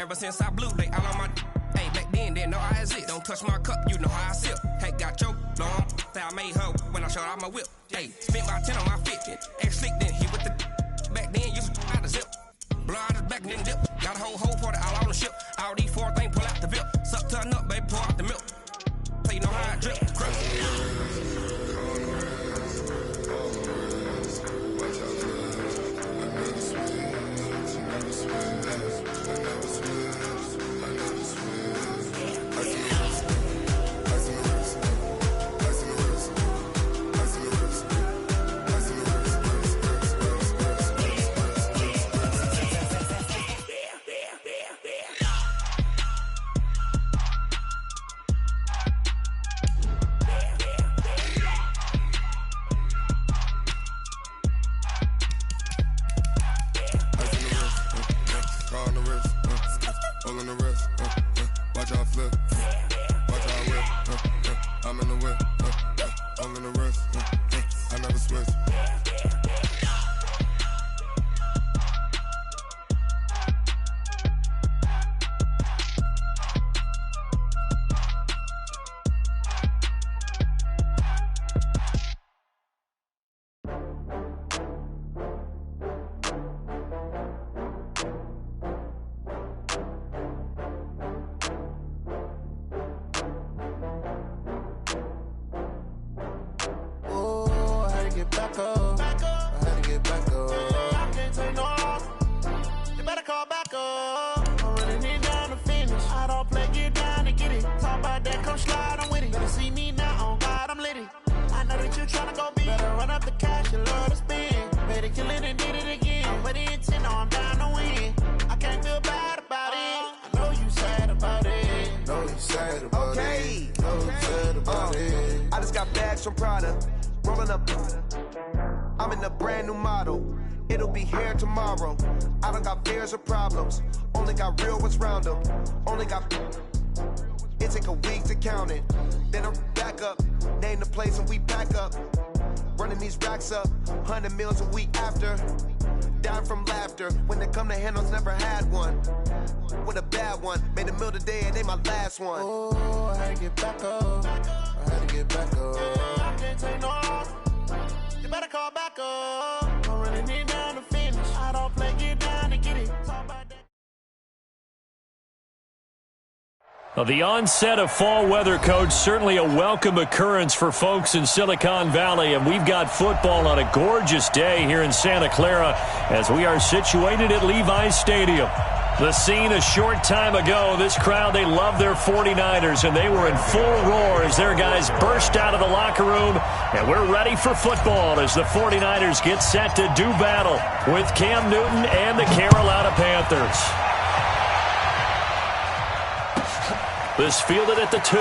Ever since I blew, they all on my. Hey, back then, didn't know I exist. Don't touch my cup, you know how I sip. Hey, got your long. Say I made her when I showed out my whip. Hey, spent about 10 on my 50. Ex-slick, then hit with the. Back then, used to out the zip. Blow out his back, then dip. Got a whole party all on the ship. All these 4 things pull out the bip. Suck, turn up, baby, pour out the milk. So you know how I drip. From Prada, rolling up. I'm in a brand new model. It'll be here tomorrow. I don't got fears or problems. Only got real ones round them. Only got. It take a week to count it. Then I'm back up. Name the place and we back up. Running these racks up. 100 meals a week after. Dying from laughter. When it come to handles, never had one. With a bad one. Made a meal today and they my last one. Oh, I had to get back up. I had to get back up. I can't take no loss. You better call back up. I'm running it down to finish. I don't play, get down to get it. Talk about that. Well, the onset of fall weather, Coach, certainly a welcome occurrence for folks in Silicon Valley, and we've got football on a gorgeous day here in Santa Clara as we are situated at Levi's Stadium. The scene a short time ago, this crowd, they love their 49ers, and they were in full roar as their guys burst out of the locker room, and we're ready for football as the 49ers get set to do battle with Cam Newton and the Carolina Panthers. This fielded at the 2.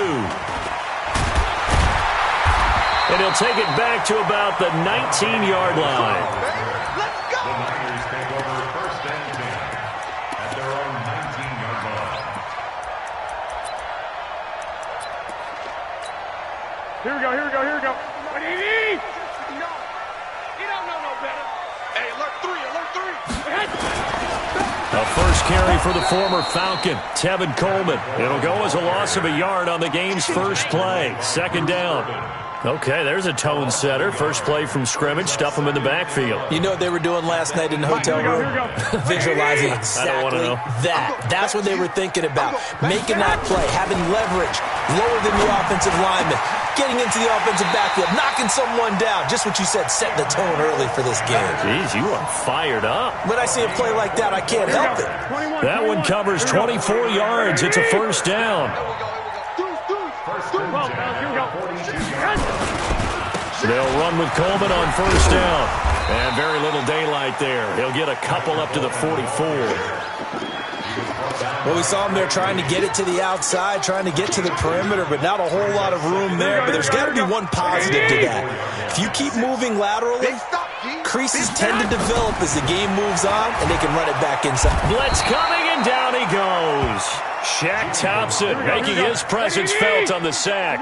And he'll take it back to about the 19-yard line. Let's go! The Niners take over first and 10 at their own 19-yard line. Here we go. What do you need? You don't know no better. Hey, alert 3. A first carry for the former Falcon, Tevin Coleman. It'll go as a loss of a yard on the game's first play. Second down. Okay, there's a tone setter. First play from scrimmage. Stuff them in the backfield. You know what they were doing last night in the hotel room? Visualizing exactly that. That's what they were thinking about. Making that play, having leverage, lower than the offensive lineman, getting into the offensive backfield, knocking someone down. Just what you said, set the tone early for this game. Jeez, you are fired up. When I see a play like that, I can't help it. That one covers 24 yards. It's a first down. They'll run with Coleman on first down. And very little daylight there. He'll get a couple up to the 44. Well, we saw him there trying to get it to the outside, trying to get to the perimeter, but not a whole lot of room there. But there's got to be one positive to that. If you keep moving laterally, creases tend to develop as the game moves on, and they can run it back inside. Blitz coming, and down he goes. Shaq Thompson making his presence felt on the sack.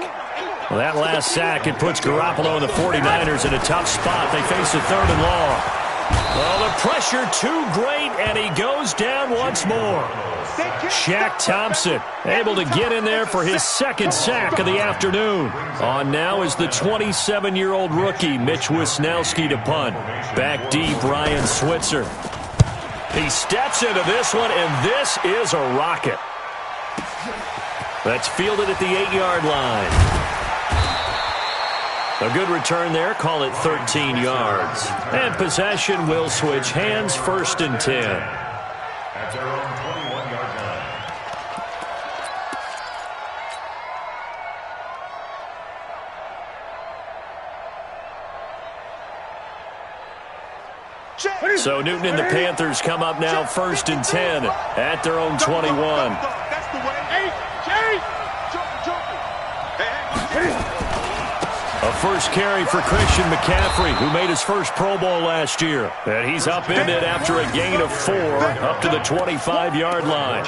Well, that last sack, it puts Garoppolo and the 49ers in a tough spot. They face a 3rd and long. Well, the pressure too great, and he goes down once more. Shaq Thompson able to get in there for his second sack of the afternoon. On now is the 27-year-old rookie, Mitch Wisnowski, to punt. Back deep, Ryan Switzer. He steps into this one, and this is a rocket. That's fielded at the 8-yard line. A good return there. Call it 13 yards. And possession will switch hands, 1st and 10. At their own 21-yard line. So Newton and the Panthers come up now 1st and 10 at their own 21. That's the way. Hey, A first carry for Christian McCaffrey, who made his first Pro Bowl last year. And he's upended after a gain of 4 up to the 25-yard line.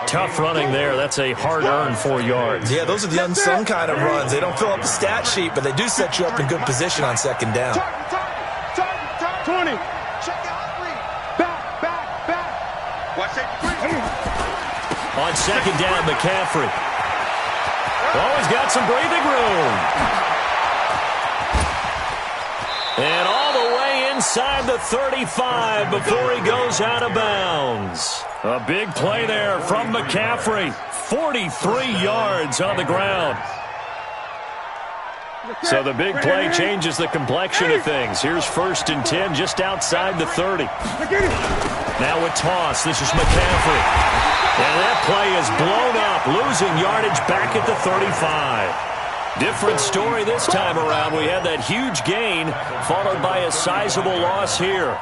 Tough running there. That's a hard-earned 4 yards. Yeah, those are the unsung kind of runs. They don't fill up the stat sheet, but they do set you up in good position on second down. 20. Back. Watch that. On second down, McCaffrey. Oh, he's got some breathing room. And all the way inside the 35 before he goes out of bounds. A big play there from McCaffrey. 43 yards on the ground. So the big play changes the complexion of things. Here's 1st and 10 just outside the 30. Now a toss. This is McCaffrey. And that play is blown up, losing yardage back at the 35. Different story this time around. We had that huge gain, followed by a sizable loss here.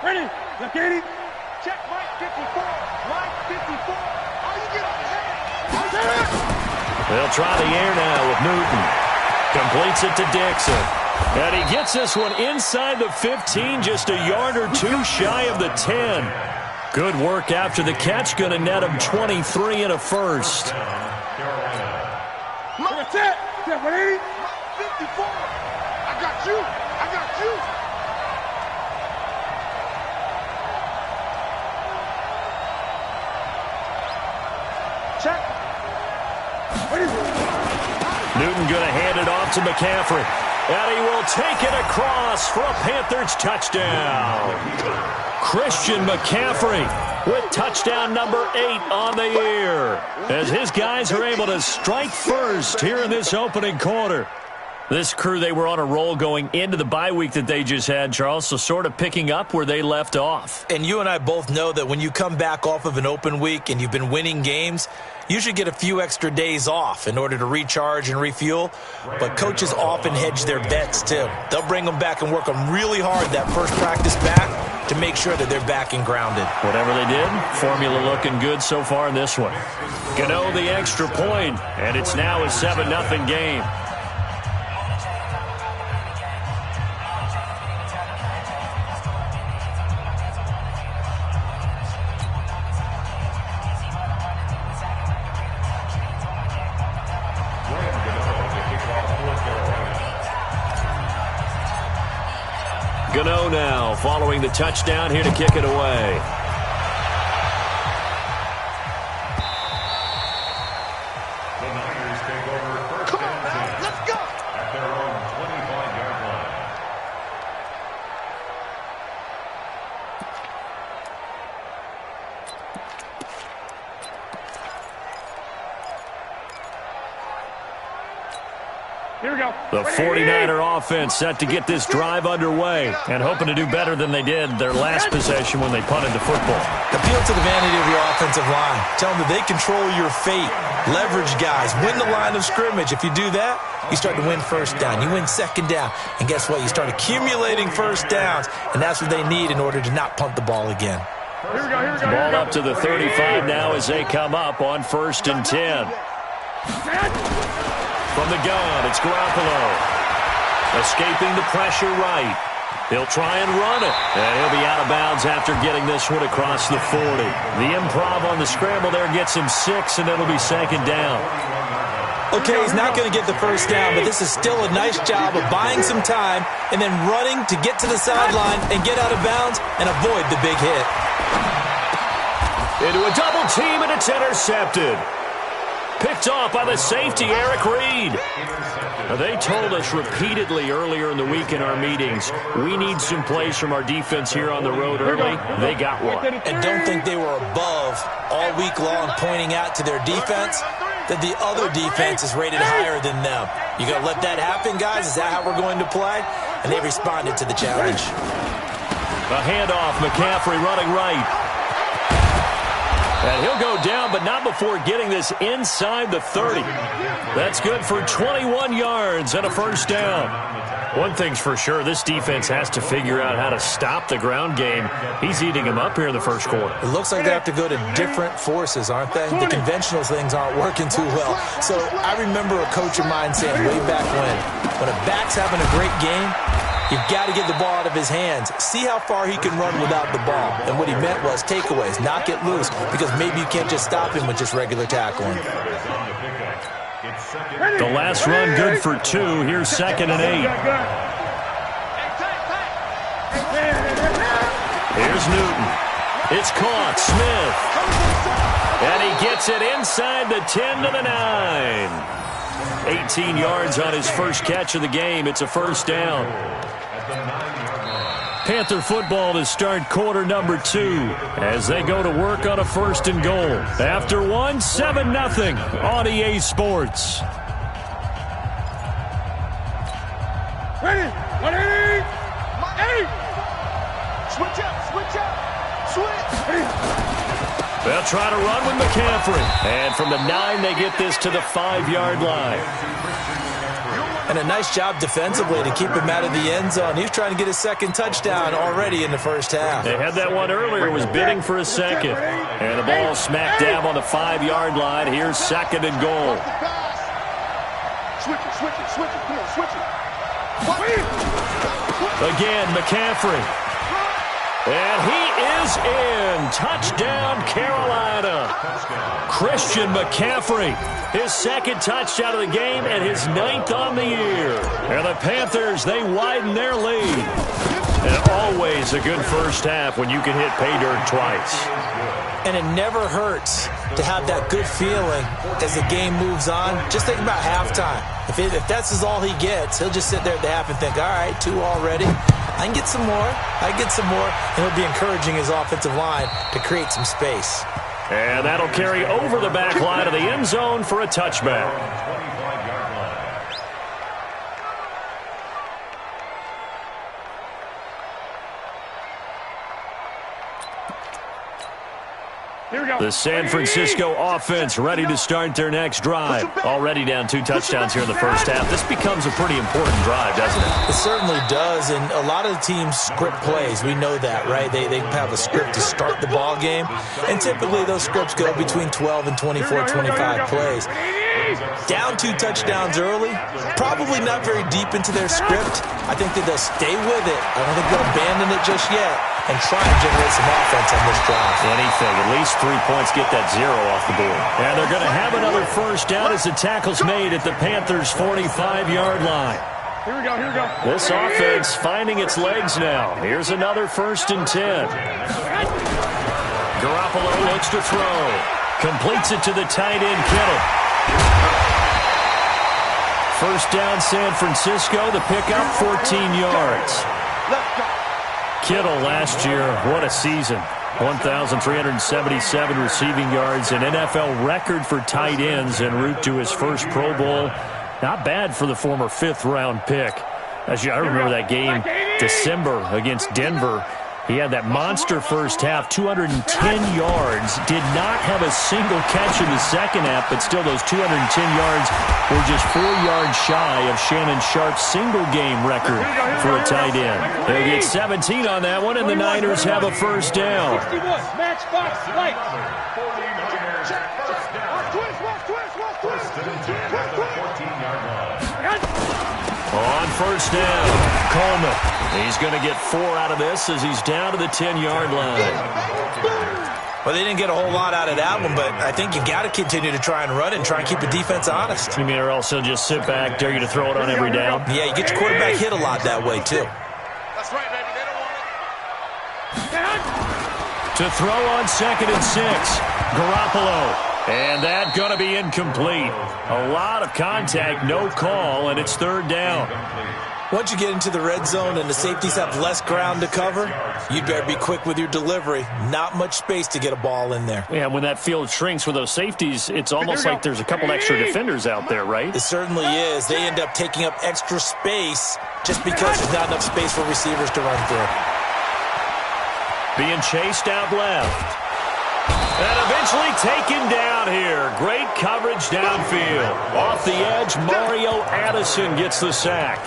Ready? Look at it. Check Mike 54. Mike 54. Oh, you get on his head. They'll try the air now with Newton. Completes it to Dixon. And he gets this one inside the 15, just a yard or 2 shy of the 10. Good work after the catch. Going to net him 23 and a first. That's it. 54. I got you. Check. Newton going to hand it off to McCaffrey. And he will take it across for a Panthers touchdown. Christian McCaffrey with touchdown number 8 on the year, as his guys are able to strike first here in this opening quarter. This crew, they were on a roll going into the bye week that they just had, Charles, so sort of picking up where they left off. And you and I both know that when you come back off of an open week and you've been winning games, you should get a few extra days off in order to recharge and refuel. But coaches often hedge their bets, too. They'll bring them back and work them really hard that first practice back to make sure that they're back and grounded. Whatever they did, formula looking good so far in this one. Gano the extra point, and it's now a 7-0 game. Gano now following the touchdown here to kick it away. The Niners take over 1st and 10. Let's go. At their own 25-yard line. Here we go. The 49er offense set to get this drive underway and hoping to do better than they did their last possession when they punted the football. Appeal to the vanity of your offensive line. Tell them that they control your fate. Leverage guys. Win the line of scrimmage. If you do that, you start to win first down. You win second down. And guess what? You start accumulating first downs. And that's what they need in order to not punt the ball again. Here we go. Ball up to the 35 now as they come up on 1st and 10. From the gun, it's Garoppolo. Escaping the pressure right. He'll try and run it. And he'll be out of bounds after getting this one across the 40. The improv on the scramble there gets him 6, and it'll be second down. Okay, he's not going to get the first down, but this is still a nice job of buying some time and then running to get to the sideline and get out of bounds and avoid the big hit. Into a double team, and it's intercepted. Picked off by the safety, Eric Reed. Now, they told us repeatedly earlier in the week in our meetings, we need some plays from our defense here on the road early. They got one. And don't think they were above all week long pointing out to their defense that the other defense is rated higher than them. You got to let that happen, guys? Is that how we're going to play? And they responded to the challenge. A handoff, McCaffrey running right. And he'll go down, but not before getting this inside the 30. That's good for 21 yards and a first down. One thing's for sure, this defense has to figure out how to stop the ground game. He's eating them up here in the first quarter. It looks like they have to go to different forces, aren't they? The conventional things aren't working too well. So I remember a coach of mine saying way back when a back's having a great game, you've got to get the ball out of his hands. See how far he can run without the ball. And what he meant was takeaways, knock it loose, because maybe you can't just stop him with just regular tackling. The last run good for 2. Here's 2nd and 8. Here's Newton. It's caught. Smith. And he gets it inside the 10 to the 9. 18 yards on his first catch of the game. It's a first down. Panther football to start quarter number 2 as they go to work on a 1st and goal. After 1, 7-0 on EA Sports. Ready? 180! 80! Switch up! Switch! They'll try to run with McCaffrey. And from the 9, they get this to the 5-yard line. And a nice job defensively to keep him out of the end zone. He was trying to get his 2nd touchdown already in the first half. They had that one earlier, was bidding for a 2nd. And the ball smack dab on the 5-yard line. Here's 2nd and goal. Switch it. Come on, switch it. Again, McCaffrey. And he is in. Touchdown, Carolina. Christian McCaffrey. His 2nd touchdown of the game and his 9th on the year. And the Panthers, they widen their lead. And always a good first half when you can hit pay dirt twice. And it never hurts to have that good feeling as the game moves on. Just think about halftime. If that's all he gets, he'll just sit there at the half and think, all right, 2 already. I can get some more. And he'll be encouraging his offensive line to create some space. And that'll carry over the back line of the end zone for a touchback. The San Francisco offense ready to start their next drive. Already down 2 touchdowns here in the first half. This becomes a pretty important drive, doesn't it? It certainly does, and a lot of the teams script plays. We know that, right? They have a script to start the ball game, and typically those scripts go between 12 and 24, 25 plays. Down 2 touchdowns early, probably not very deep into their script. I think that they'll stay with it. I don't think they'll abandon it just yet and try and generate some offense on this drive. Anything, at least 3 points, get that 0 off the board. And they're going to have another first down as the tackle's made at the Panthers' 45-yard line. Here we go. This offense finding its legs now. Here's another 1st and 10. Garoppolo looks to throw. Completes it to the tight end, Kittle. First down, San Francisco. The pickup, 14 yards. Kittle last year, what a season. 1,377 receiving yards, an NFL record for tight ends en route to his first Pro Bowl. Not bad for the former 5th-round pick. I remember that game, December, against Denver. He had that monster first half, 210 yards. Did not have a single catch in the second half, but still those 210 yards were just 4 yards shy of Shannon Sharp's single-game record for a tight end. They'll get 17 on that one, and the Niners have a first down. Match box, right. On first down, Coleman. He's going to get 4 out of this as he's down to the 10-yard line. Well, they didn't get a whole lot out of that one, but I think you've got to continue to try and run it and try and keep the defense honest. You mean or else they'll just sit back, dare you to throw it on every down? Yeah, you get your quarterback hit a lot that way, too. That's right, baby. They don't want it. To throw on 2nd and 6, Garoppolo. And that going to be incomplete. A lot of contact, no call, and it's 3rd down. Once you get into the red zone and the safeties have less ground to cover, you'd better be quick with your delivery. Not much space to get a ball in there. Yeah, when that field shrinks with those safeties, it's almost like there's a couple extra defenders out there, right? It certainly is. They end up taking up extra space just because there's not enough space for receivers to run through. Being chased out left. And eventually taken down here. Great coverage downfield. Off the edge, Mario Addison gets the sack.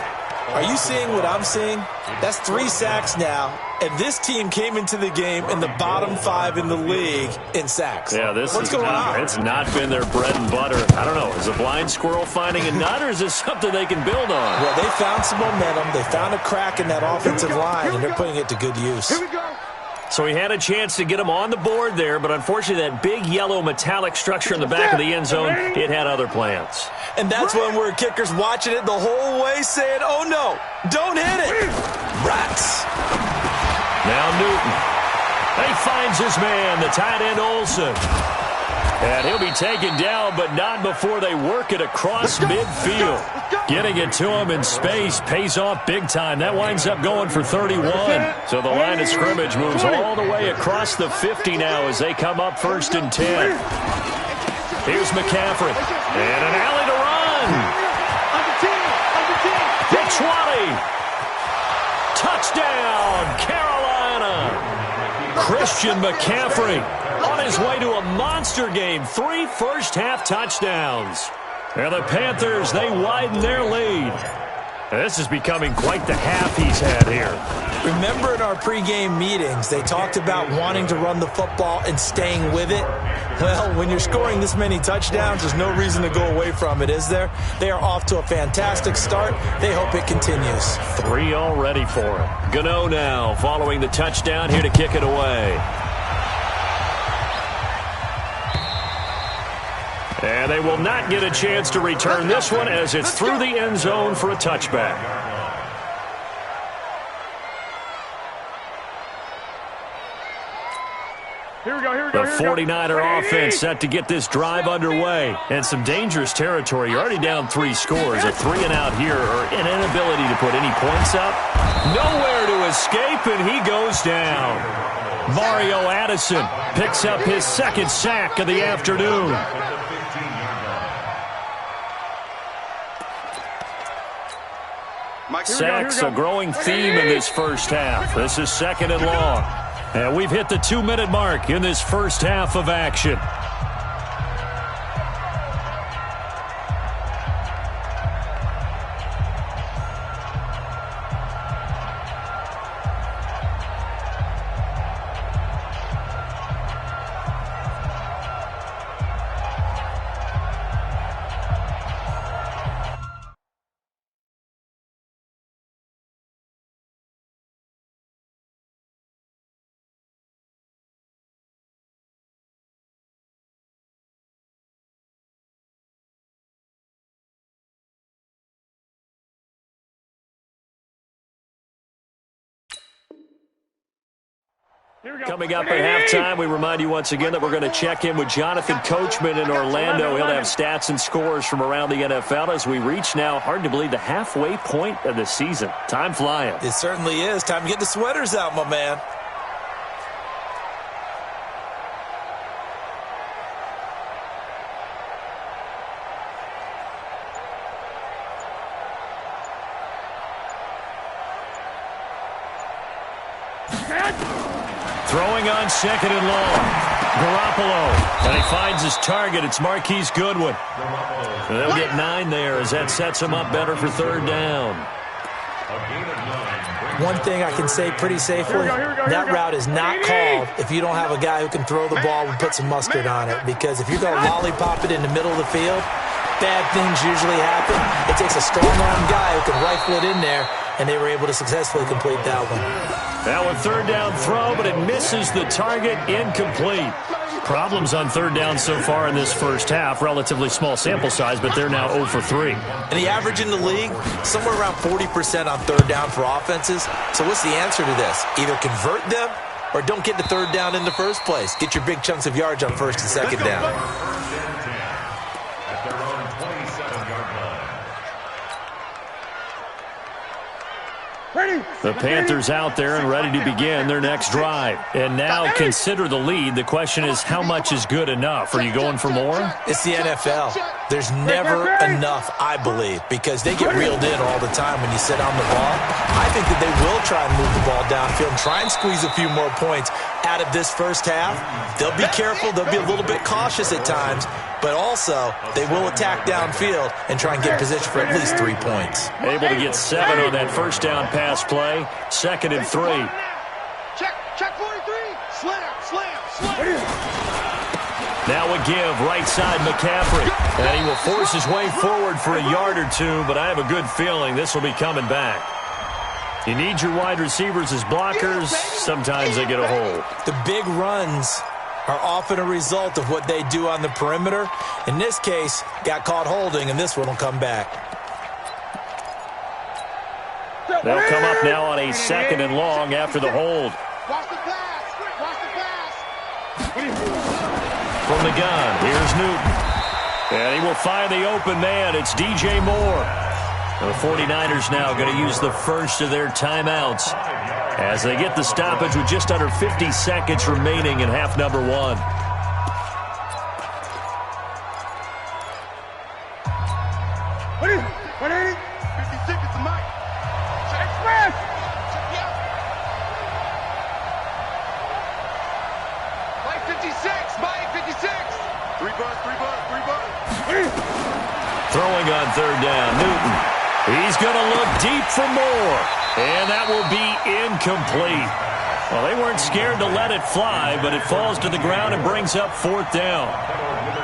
Are you seeing what I'm seeing? That's 3 sacks now, and this team came into the game in the bottom 5 in the league in sacks. Yeah, what's going on? It's not been their bread and butter. I don't know. Is a blind squirrel finding a nut, or is this something they can build on? Well, they found some momentum. They found a crack in that offensive line, and they're putting it to good use. Here we go. So he had a chance to get him on the board there, but unfortunately that big yellow metallic structure in the back of the end zone, it had other plans. And that's when we're kickers watching it the whole way saying, oh no, don't hit it. Rats. Now Newton. He finds his man, the tight end Olsen. And he'll be taken down, but not before they work it across midfield. Getting it to him in space pays off big time. That winds up going for 31. So the line of scrimmage moves all the way across the 50 now as they come up 1st and 10. Here's McCaffrey. And an alley to run. The 20. Touchdown, Carolina. Christian McCaffrey on his way to a monster game. 3 first-half touchdowns. And the Panthers, they widen their lead. This is becoming quite the half he's had here. Remember in our pregame meetings, they talked about wanting to run the football and staying with it? Well, when you're scoring this many touchdowns, there's no reason to go away from it, is there? They are off to a fantastic start. They hope it continues. 3 already for him. Gano now following the touchdown here to kick it away. And they will not get a chance to return this one as it's through the end zone for a touchback. The 49er offense set to get this drive underway. And some dangerous territory. You're already down 3 scores. A 3-and-out here or an inability to put any points up. Nowhere to escape, and he goes down. Mario Addison picks up his 2nd sack of the afternoon. Sacks a growing theme in this first half. This is 2nd and long. And we've hit the 2-minute mark in this first half of action. Coming up at halftime, we remind you once again that we're going to check in with Jonathan Coachman in Orlando. He'll have stats and scores from around the NFL as we reach now, hard to believe, the halfway point of the season. Time flying. It certainly is. Time to get the sweaters out, my man. Throwing on 2nd and long. Garoppolo. And he finds his target. It's Marquise Goodwin. They'll get 9 there as that sets him up better for 3rd down. One thing I can say pretty safely, that route is not called if you don't have a guy who can throw the ball and put some mustard on it. Because if you're going to lollipop it in the middle of the field, bad things usually happen. It takes a strong-arm guy who can rifle it in there, and they were able to successfully complete that one. Now a 3rd down throw, but it misses the target, incomplete. problems on third down so far in this first half. Relatively small sample size, but they're now 0 for 3. And the average in the league, somewhere around 40% on third down for offenses. So what's the answer to this? Either convert them or don't get to third down in the first place. Get your big chunks of yards on first and second down. At their own 27-yard line. The Panthers out there and ready to begin their next drive. And now consider the lead. The question is, how much is good enough? Are you going for more? It's the NFL. There's never enough, I believe, because they get reeled in all the time when you sit on the ball. I think that they will try and move the ball downfield and try and squeeze a few more points out of this first half. They'll be careful. They'll be a little bit cautious at times, but also they will attack downfield and try and get position for at least 3 points. Able to get 7 on that first down pass play. 2nd and 3. Check 43. Slam. Now a give, right side McCaffrey. And he will force his way forward for a yard or two, but I have a good feeling this will be coming back. You need your wide receivers as blockers. Sometimes they get a hold. The big runs are often a result of what they do on the perimeter. In this case, got caught holding, and this one will come back. They'll come up now on a 2nd and long after the hold. Watch the pass. From the gun, here's Newton. And he will find the open man. It's DJ Moore. The 49ers now going to use the first of their timeouts as they get the stoppage with just under 50 seconds remaining in half number 1. What is it? 50 seconds to Mike. Express! Mike 56. Mike 56. 3 bucks. Throwing on third down, Newton. He's going to look deep for more. And that will be incomplete. Well, they weren't scared to let it fly, but it falls to the ground and brings up 4th down.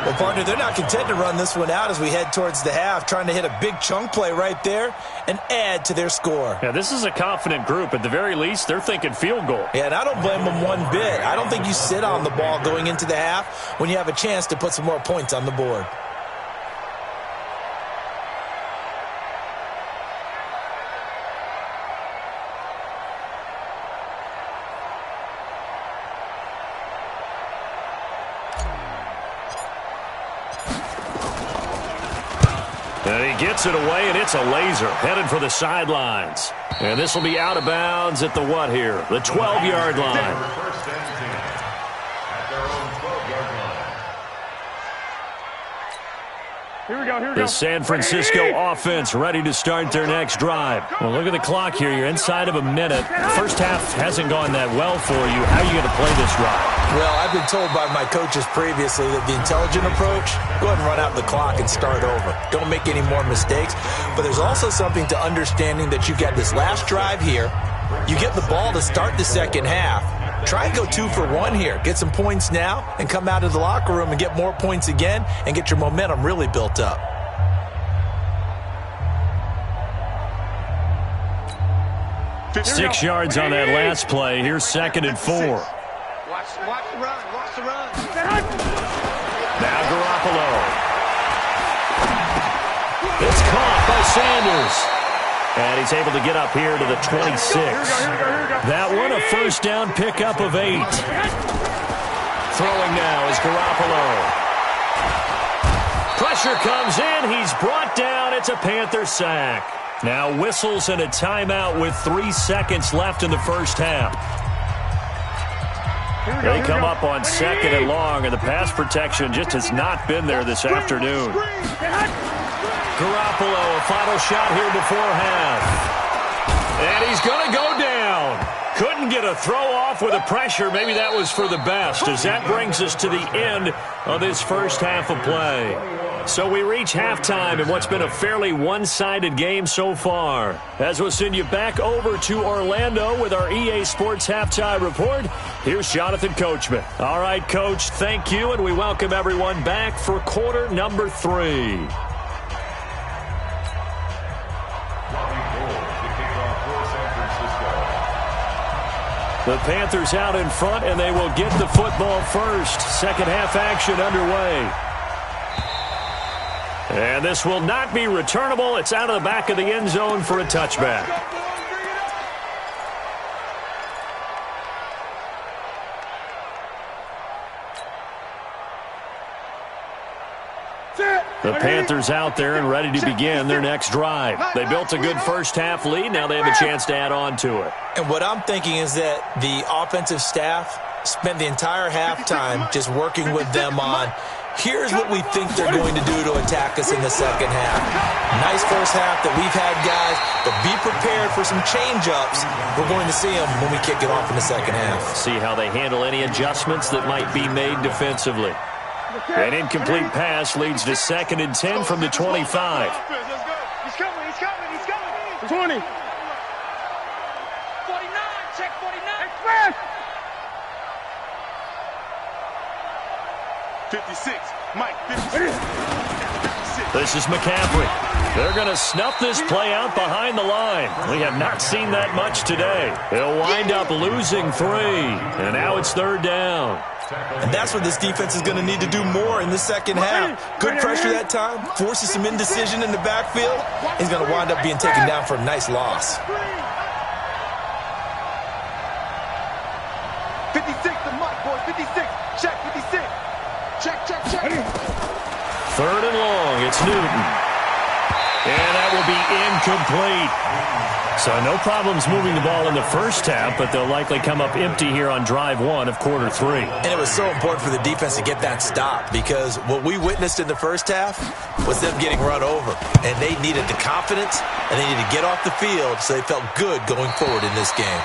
Well, partner, they're not content to run this one out as we head towards the half, trying to hit a big chunk play right there and add to their score. Yeah, this is a confident group. At the very least, they're thinking field goal. Yeah, and I don't blame them one bit. I don't think you sit on the ball going into the half when you have a chance to put some more points on the board. And he gets it away, and it's a laser headed for the sidelines. And this will be out of bounds at the what here? The 12-yard line. First and 10 at their own 12-yard line. Here we go. The San Francisco offense ready to start their next drive. Well, look at the clock here. You're inside of a minute. First half hasn't gone that well for you. How are you going to play this drive? Well, I've been told by my coaches previously that the intelligent approach, go ahead and run out the clock and start over. Don't make any more mistakes. But there's also something to understanding that you get this last drive here. You get the ball to start the second half. Try and go 2 for 1 here. Get some points now and come out of the locker room and get more points again and get your momentum really built up. Six yards on that last play. Here's 2nd and 4. Watch the run. Now Garoppolo. It's caught by Sanders. And he's able to get up here to the 26. That one a first down pickup of 8. Throwing now is Garoppolo. Pressure comes in. He's brought down. It's a Panther sack. Now whistles and a timeout with 3 seconds left in the first half. They come up on 2nd and long, and the pass protection just has not been there this afternoon. Garoppolo, a final shot here before half. And he's going to go down. Couldn't get a throw off with the pressure. Maybe that was for the best, as that brings us to the end of this first half of play. So we reach halftime in what's been a fairly one-sided game so far. As we'll send you back over to Orlando with our EA Sports Halftime Report, here's Jonathan Coachman. All right, Coach, thank you, and we welcome everyone back for quarter number 3. The Panthers out in front, and they will get the football first. Second half action underway. And this will not be returnable. It's out of the back of the end zone for a touchback. The Panthers out there and ready to begin their next drive. They built a good first-half lead. Now they have a chance to add on to it. And what I'm thinking is that the offensive staff spent the entire halftime just working with them on, here's what we think they're going to do to attack us in the second half. Nice first half that we've had, guys, but be prepared for some change-ups. We're going to see them when we kick it off in the second half. See how they handle any adjustments that might be made defensively. An incomplete pass leads to 2nd and 10 from the 25. He's coming. 20. 49. Check 49. Express. 56. Mike, 56. This is McCaffrey. They're going to snuff this play out behind the line. We have not seen that much today. They'll wind up losing 3. And now it's 3rd down. And that's what this defense is going to need to do more in the second half. Good pressure that time, forces some indecision in the backfield. He's going to wind up being taken down for a nice loss. 56 to Mike, boys. 56. Check 56. Check. 3rd and long. It's Newton. And that will be incomplete. So no problems moving the ball in the first half, but they'll likely come up empty here on drive 1 of quarter 3. And it was so important for the defense to get that stop, because what we witnessed in the first half was them getting run over. And they needed the confidence, and they needed to get off the field so they felt good going forward in this game.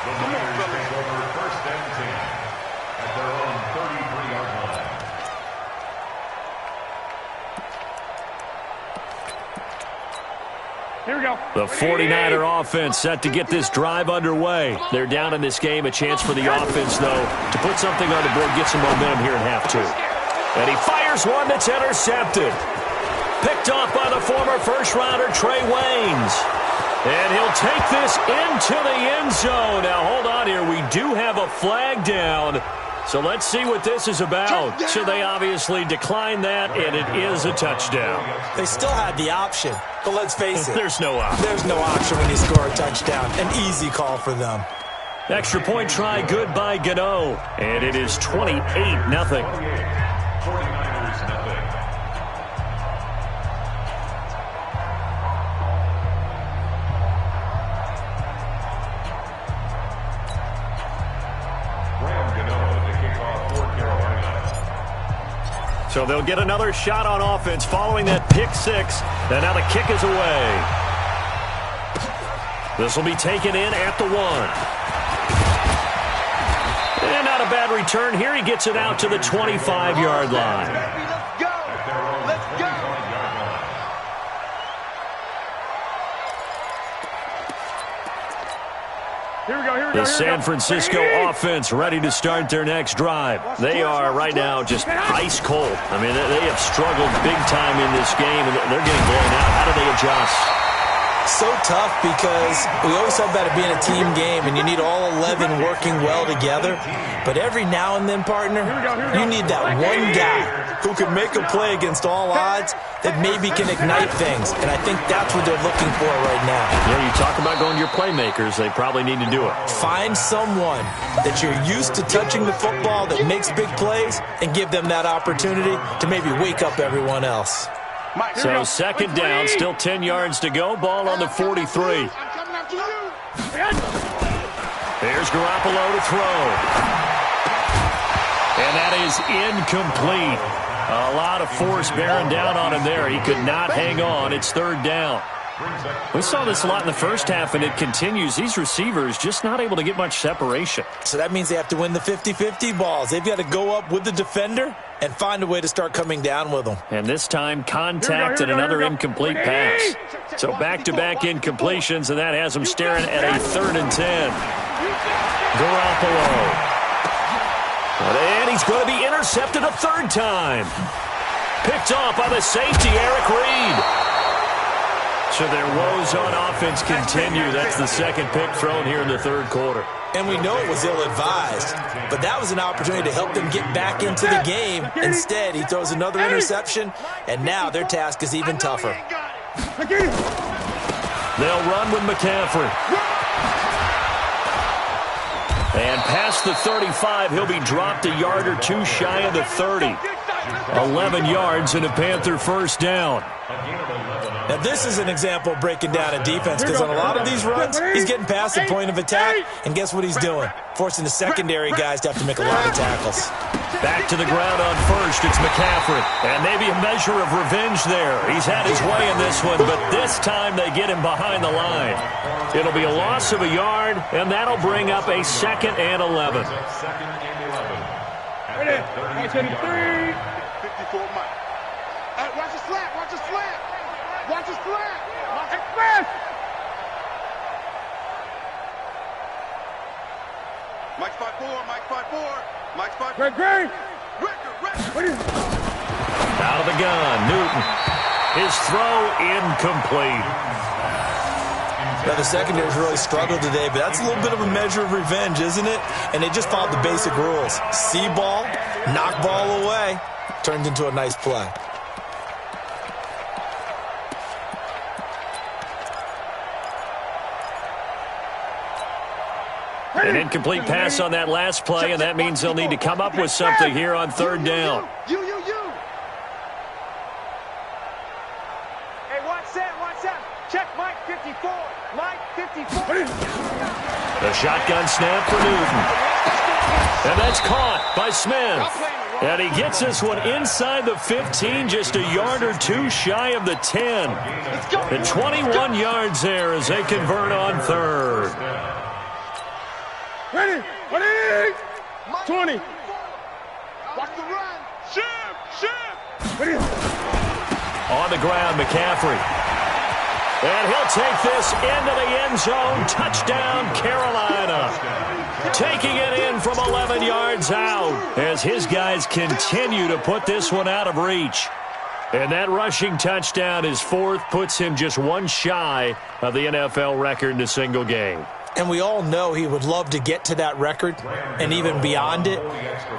The Niners take over 1st and 10 at their own 33-yard line. Here we go. The 49er offense set to get this drive underway. They're down in this game. A chance for the offense, though, to put something on the board, get some momentum here in half 2. And he fires one that's intercepted. Picked off by the former first-rounder Trey Waynes. And he'll take this into the end zone. Now, hold on here. We do have a flag down. So let's see what this is about. So they obviously declined that, and it is a touchdown. They still had the option, but let's face it. There's no option. There's no option when you score a touchdown. An easy call for them. Extra point try good by Gano. And it is 28-0. 49ers nothing. So they'll get another shot on offense following that pick 6. And now the kick is away. This will be taken in at the 1. And not a bad return here. He gets it out to the 25-yard line. Let's go. Let's go. The San Francisco offense ready to start their next drive. They are right now just ice cold. I mean, they have struggled big time in this game, and they're getting blown out. How do they adjust? So tough, because we always talk about it being a team game, and you need all 11 working well together. But every now and then, partner, you need that one guy who can make a play against all odds that maybe can ignite things. And I think that's what they're looking for right now. Yeah, you talk about going to your playmakers. They probably need to do it. Find someone that you're used to touching the football that makes big plays and give them that opportunity to maybe wake up everyone else. So 2nd down, still 10 yards to go. Ball on the 43. There's Garoppolo to throw. And that is incomplete. A lot of force bearing down on him there. He could not hang on. It's 3rd down. We saw this a lot in the first half, and it continues. These receivers just not able to get much separation. So that means they have to win the 50-50 balls. They've got to go up with the defender and find a way to start coming down with them. And this time, contact and another incomplete pass. So back-to-back incompletions, and that has them staring at a 3rd and 10. Garoppolo. And he's going to be intercepted a 3rd time. Picked off by the safety, Eric Reed. So their woes on offense continue. That's the second pick thrown here in the third quarter. And we know it was ill-advised, but that was an opportunity to help them get back into the game. Instead, he throws another interception, and now their task is even tougher. They'll run with McCaffrey. And past the 35, he'll be dropped a yard or two shy of the 30. 11 yards and a Panther first down. Now, this is an example of breaking down a defense, because on a lot of these runs, he's getting past the point of attack, and guess what he's doing? Forcing the secondary guys to have to make a lot of tackles. Back to the ground on first, it's McCaffrey. And maybe a measure of revenge there. He's had his way in this one, but this time they get him behind the line. It'll be a loss of a yard, and that'll bring up a 2nd and 11. Ready? 3. 54 Mike. Watch the slap, watch the slap. Watch the slap. Watch it fast. Mike's 5-4, Mike's 5-4. Mike's 5-4. Great. Out of the gun, Newton. His throw incomplete. Now, the secondary's really struggled today, but that's a little bit of a measure of revenge, isn't it? And they just followed the basic rules. See ball, knock ball away. Turns into a nice play. An incomplete pass on that last play, and that means they'll need to come up with something here on third down. You. Hey, watch that. Check Mike 54. Mike 54. The shotgun snap for Newton. And that's caught by Smith. And he gets this one inside the 15, just a yard or two shy of the 10. And 21 yards there as they convert on third. Ready? 20. Watch the run. Shift. Ready? On the ground, McCaffrey. And he'll take this into the end zone. Touchdown, Carolina. Taking it in from 11 yards out as his guys continue to put this one out of reach. And that rushing touchdown, his 4th, puts him just one shy of the NFL record in a single game. And we all know he would love to get to that record and even beyond it,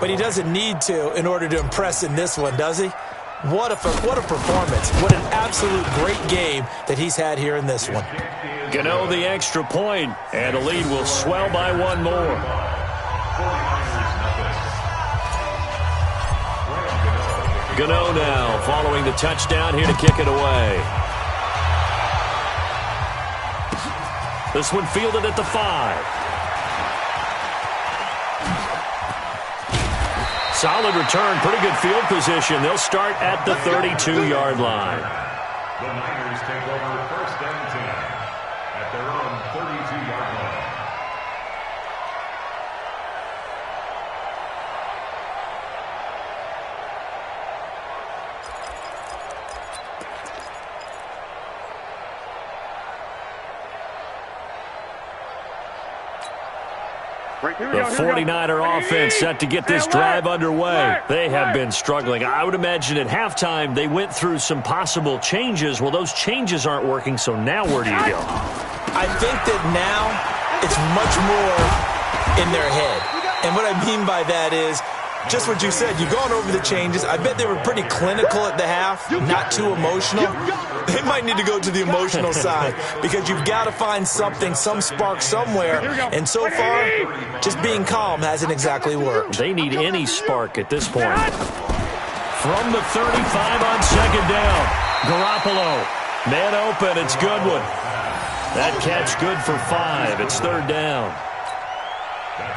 but he doesn't need to in order to impress in this one, does he? What a performance. What an absolute great game that he's had here in this one. Gano the extra point, and the lead will swell by one more. Gano now following the touchdown here to kick it away. This one fielded at the 5. Solid return, pretty good field position. They'll start at the 32-yard line. The Niners take over 1st and 10 at their own 32-yard line. The 49er offense set to get this drive underway. They have been struggling. I would imagine at halftime they went through some possible changes. Well, those changes aren't working, so now where do you go? I think that now it's much more in their head. And what I mean by that is just what you said. You've gone over the changes. I bet they were pretty clinical at the half, not too emotional. They might need to go to the emotional side because you've got to find something, some spark somewhere. And so far, just being calm hasn't exactly worked. They need any spark at this point. From the 35 on second down, Garoppolo. Man open, it's Goodwin. That catch good for 5. It's third down.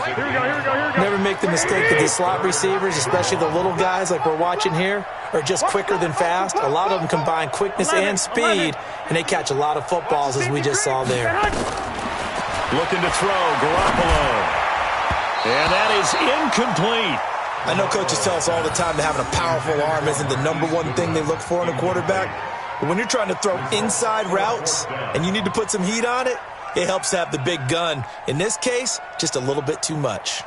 Here we go. Never make the mistake that the slot receivers, especially the little guys like we're watching here, are just quicker than fast. A lot of them combine quickness and speed, and they catch a lot of footballs, as we just saw there. Looking to throw, Garoppolo. And that is incomplete. I know coaches tell us all the time that having a powerful arm isn't the number one thing they look for in a quarterback. But when you're trying to throw inside routes and you need to put some heat on it, it helps to have the big gun. In this case, just a little bit too much.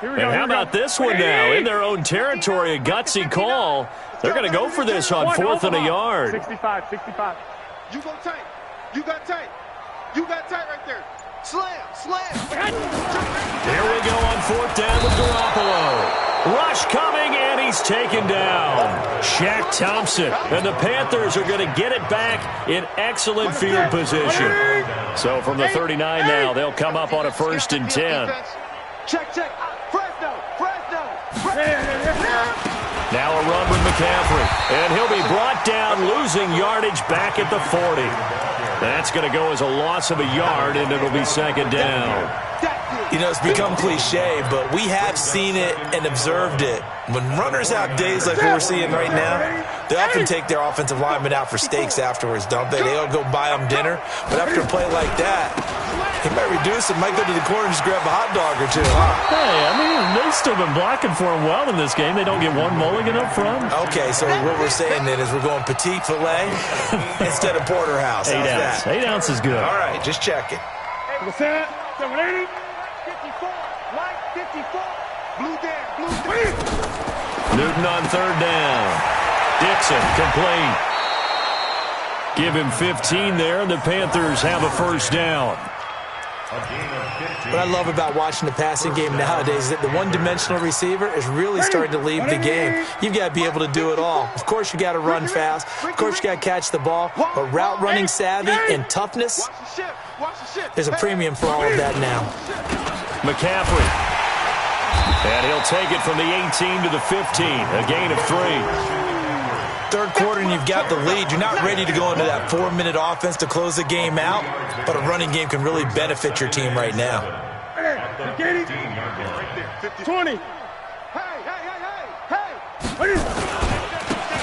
And how about this one now? In their own territory, a gutsy call. They're going to go for this on 4th and a yard. 65. You go tight. You got tight. You got tight right there. Slam. Here we go on 4th down with Garoppolo. Rush coming, and he's taken down. Shaq Thompson. And the Panthers are going to get it back in excellent field position. So from the 39 now, they'll come up on a 1st and 10. Check. Fresno. Now a run with McCaffrey. And he'll be brought down, losing yardage back at the 40. That's going to go as a loss of a yard, and it'll be 2nd down. You know, it's become cliche, but we have seen it and observed it. When runners have days like we're seeing right now, they often take their offensive linemen out for steaks afterwards, don't they? They'll go buy them dinner. But after a play like that, he might reduce it, might go to the corner and just grab a hot dog or two. Huh? Hey, I mean, they've still been blocking for him well in this game. They don't get one mulligan up front. Okay, so what we're saying then is we're going petite filet instead of porterhouse. 8 ounce. 8 ounce is good. All right, just checking. 780. 54. White 54. Blue down. Newton on 3rd down. Dixon complete. Give him 15 there, and the Panthers have a 1st down. What I love about watching the passing game nowadays is that the one-dimensional receiver is really starting to leave the game. You've got to be able to do it all. Of course, you got to run fast. Of course, you got to catch the ball. But route running savvy and toughness, there's a premium for all of that now. McCaffrey. And he'll take it from the 18 to the 15. A gain of 3. 3rd quarter and you've got the lead. You're not ready to go into that 4-minute offense to close the game out, but a running game can really benefit your team right now. 20.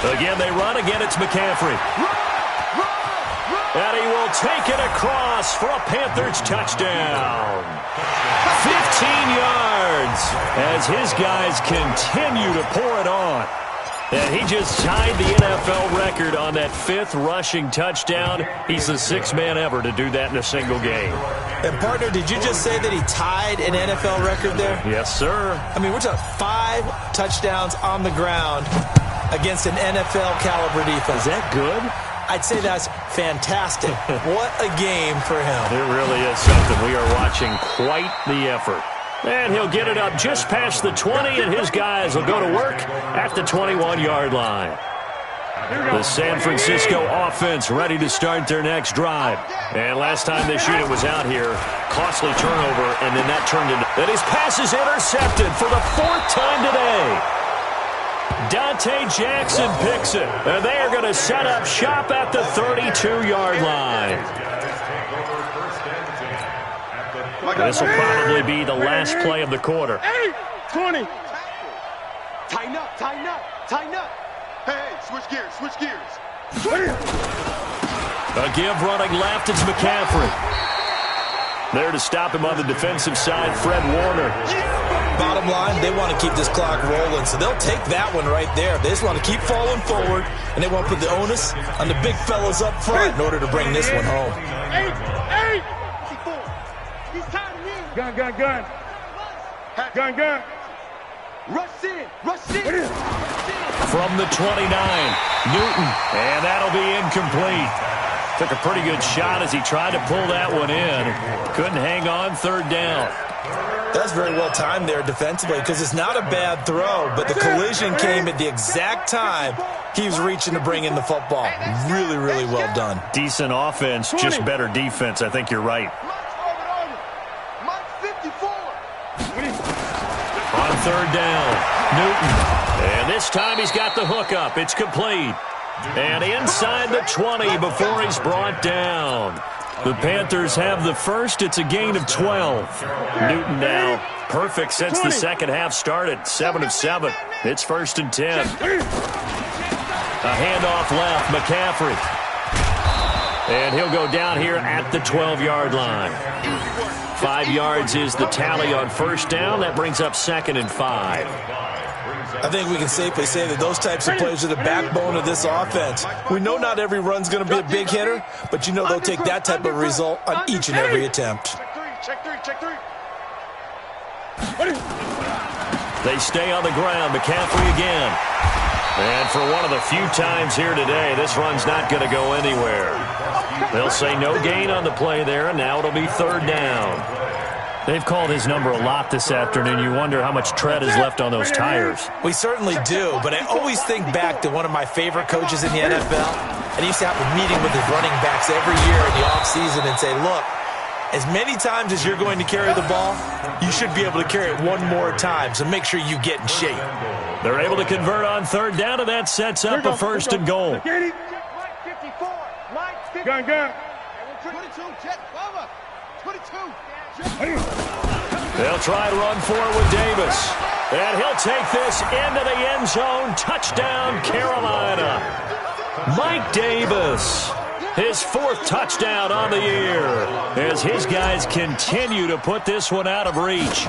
Again, they run. Again, it's McCaffrey. And he will take it across for a Panthers touchdown. 15 yards as his guys continue to pour it on. And he just tied the NFL record on that 5th rushing touchdown. He's the 6th man ever to do that in a single game. And, partner, did you just say that he tied an NFL record there? Yes, sir. I mean, we're talking 5 touchdowns on the ground against an NFL-caliber defense. Is that good? I'd say that's fantastic. What a game for him. It really is something. We are watching quite the effort. And he'll get it up just past the 20, and his guys will go to work at the 21-yard line. The San Francisco offense ready to start their next drive. And last time this unit was out here, costly turnover, and then that turned into... And his pass is intercepted for the 4th time today. Dante Jackson picks it, and they are going to set up shop at the 32-yard line. This will probably be the last play of the quarter. 20. Tighten up. Hey, switch gears. A give running left, it's McCaffrey. There to stop him on the defensive side, Fred Warner. Bottom line, they want to keep this clock rolling, so they'll take that one right there. They just want to keep falling forward, and they want to put the onus on the big fellas up front in order to bring this one home. 8. He's tied in. Gun. Rush in. From the 29, Newton, and that'll be incomplete. Took a pretty good shot as he tried to pull that one in. Couldn't hang on 3rd down. That's very well timed there defensively because it's not a bad throw, but the collision came at the exact time he was reaching to bring in the football. Really, really well done. Decent offense, just better defense. I think you're right. On 3rd down, Newton. And this time he's got the hook up. It's complete. And inside the 20 before he's brought down. The Panthers have the first. It's a gain of 12. Newton now perfect since the second half started. 7 of 7. It's 1st and 10. A handoff left, McCaffrey. And he'll go down here at the 12-yard line. 5 yards is the tally on 1st down. That brings up 2nd and 5. I think we can safely say that those types of plays are the backbone of this offense. We know not every run's going to be a big hitter, but you know they'll take that type of result on each and every attempt. Check three. They stay on the ground. McCaffrey again. And for one of the few times here today, this run's not going to go anywhere. They'll say no gain on the play there, and now it'll be third down. They've called his number a lot this afternoon. You wonder how much tread is left on those tires. We certainly do, but I always think back to one of my favorite coaches in the NFL, and he used to have a meeting with his running backs every year in the offseason and say, look, as many times as you're going to carry the ball, you should be able to carry it one more time, so make sure you get in shape. They're able to convert on third down, and that sets up a first and goal. Gun. 22, jet, cover. 22. They'll try to run for it with Davis. And he'll take this into the end zone. Touchdown, Carolina. Mike Davis. His fourth touchdown on the year as his guys continue to put this one out of reach.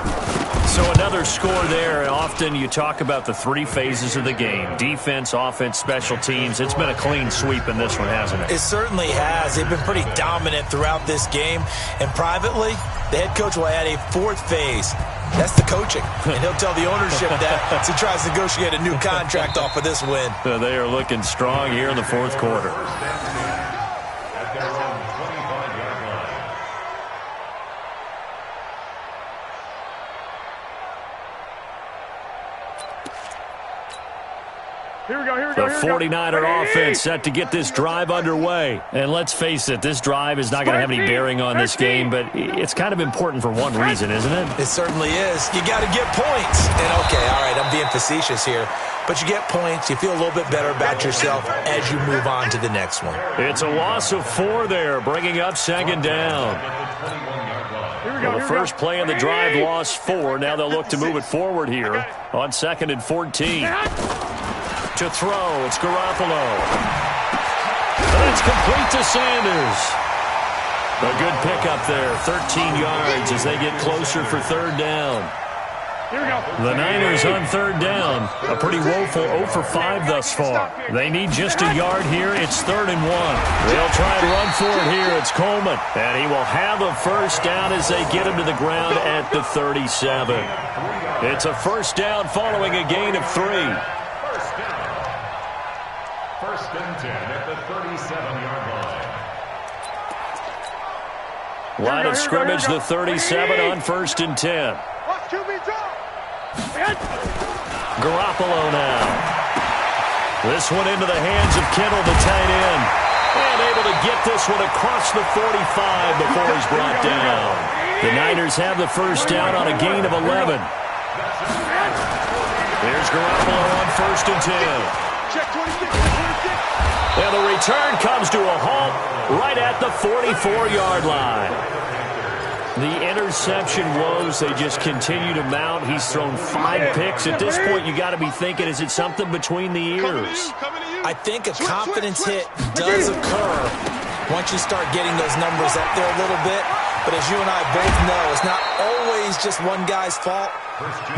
So another score there. Often you talk about the three phases of the game: defense, offense, special teams. It's been a clean sweep in this one, hasn't it? It certainly has. They've been pretty dominant throughout this game. And privately, the head coach will add a fourth phase. That's the coaching. And he'll tell the ownership that as he tries to negotiate a new contract off of this win. They are looking strong here in the fourth quarter. The 49er offense set to get this drive underway. And let's face it, this drive is not going to have any bearing on this game, but it's kind of important for one reason, isn't it? It certainly is. You got to get points. And, okay, all right, I'm being facetious here. But you get points, you feel a little bit better about yourself as you move on to the next one. It's a loss of 4 there, bringing up second down. Well, the first play of the drive lost 4. Now they'll look to move it forward here on 2nd and 14. To throw, it's Garoppolo. And it's complete to Sanders. A good pickup there, 13 yards as they get closer for third down. The Niners on third down. A pretty woeful 0 for 5 thus far. They need just a yard here. It's 3rd and 1. They'll try to run for it here. It's Coleman. And he will have a first down as they get him to the ground at the 37. It's a first down following a gain of 3. First and 10 at the 37-yard line. Line of scrimmage, the 37 on 1st and 10. Garoppolo now. This one into the hands of Kittle, the tight end. And able to get this one across the 45 before he's brought down. The Niners have the first down on a gain of 11. Here's Garoppolo on 1st and 10. And the return comes to a halt right at the 44-yard line. The interception woes, they just continue to mount. He's thrown 5 picks. At this point, you got to be thinking, is it something between the ears? I think a confidence hit does occur once you start getting those numbers up there a little bit. But as you and I both know, it's not always just one guy's fault.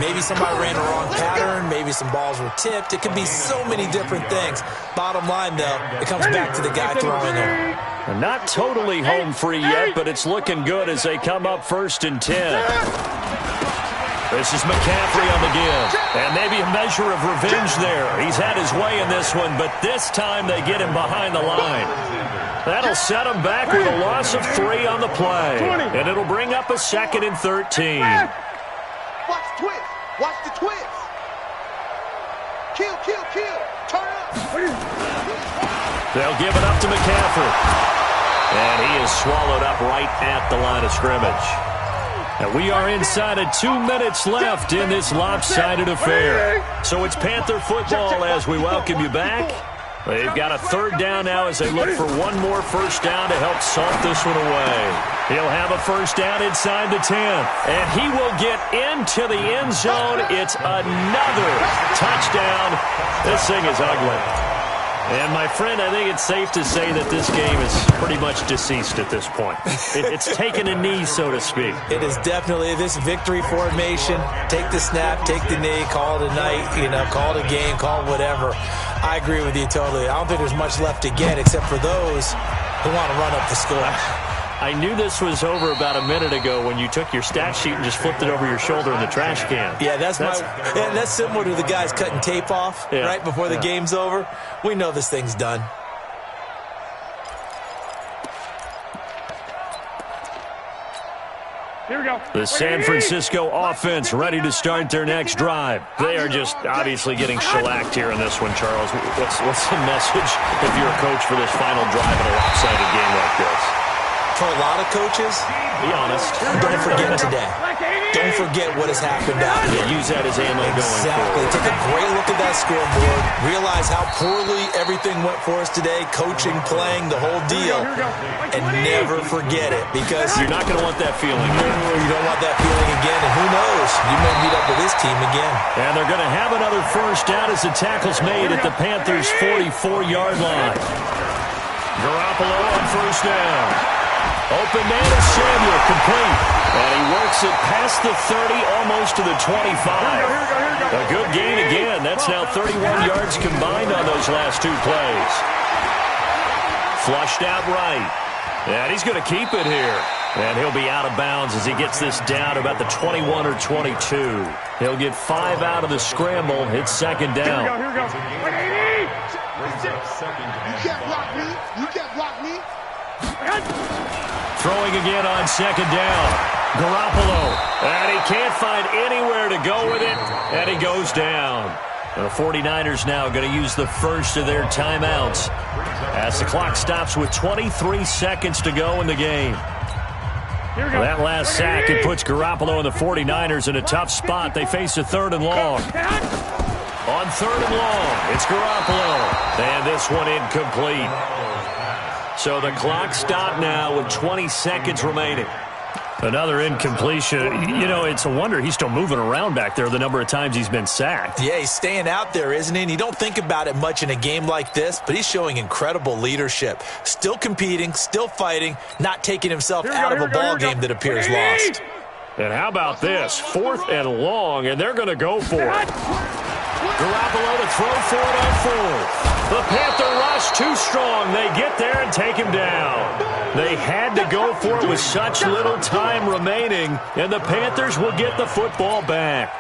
Maybe somebody ran a wrong pattern. Maybe some balls were tipped. It could be so many different things. Bottom line, though, it comes back to the guy throwing them. Not totally home free yet, but it's looking good as they come up 1st and 10. This is McCaffrey on the give. And maybe a measure of revenge there. He's had his way in this one, but this time they get him behind the line. That'll set him back with a loss of 3 on the play. And it'll bring up a 2nd and 13. Watch the twist. Watch the twist. Kill, kill, kill. Turn up. They'll give it up to McCaffrey. And he is swallowed up right at the line of scrimmage. And we are inside of 2 minutes left in this lopsided affair. So it's Panther football as we welcome you back. They've got a 3rd down now as they look for one more first down to help salt this one away. He'll have a first down inside the 10. And he will get into the end zone. It's another touchdown. This thing is ugly. And, my friend, I think it's safe to say that this game is pretty much deceased at this point. It's taken a knee, so to speak. It is definitely this victory formation. Take the snap, take the knee, call it a night, call it a game, call it whatever. I agree with you totally. I don't think there's much left to get except for those who want to run up the score. I knew this was over about a minute ago when you took your stat sheet and just flipped it over your shoulder in the trash can. Yeah, that's similar to the guys cutting tape off right before the game's over. We know this thing's done. Here we go. The San Francisco offense ready to start their next drive. They are just obviously getting shellacked here in this one, Charles. What's the message if you're a coach for this final drive in a lopsided game like this? For a lot of coaches, be honest, don't forget today. Don't forget what has happened out here. Use that as ammo going forward. Exactly. Take a great look at that scoreboard. Realize how poorly everything went for us today. Coaching, playing, the whole deal. And never forget it, because you're not going to want that feeling. No, you don't want that feeling again. And who knows? You may meet up with this team again. And they're going to have another first down as the tackle's made at the Panthers' 44-yard line. Garoppolo on first down. Open man is Samuel, complete. And he works it past the 30, almost to the 25. A good gain again. That's now 31 yards combined on those last two plays. Flushed out right. And he's going to keep it here. And he'll be out of bounds as he gets this down about the 21 or 22. He'll get 5 out of the scramble. It's second down. Here we go. You can't block me. You can't block me. Throwing again on second down. Garoppolo. And he can't find anywhere to go with it. And he goes down. The 49ers now going to use the first of their timeouts as the clock stops with 23 seconds to go in the game. That last sack, it puts Garoppolo and the 49ers in a tough spot. They face a third and long. On third and long, it's Garoppolo. And this one incomplete. So the clock stopped now with 20 seconds remaining. Another incompletion. You know, it's a wonder he's still moving around back there the number of times he's been sacked. Yeah, he's staying out there, isn't he? And you don't think about it much in a game like this, but he's showing incredible leadership. Still competing, still fighting, not taking himself out of a ball game that appears lost. And how about this? 4th and long, and they're going to go for it. Garoppolo to throw for it on 4th. The Panther rush too strong. They get there and take him down. They had to go for it with such little time remaining, and the Panthers will get the football back.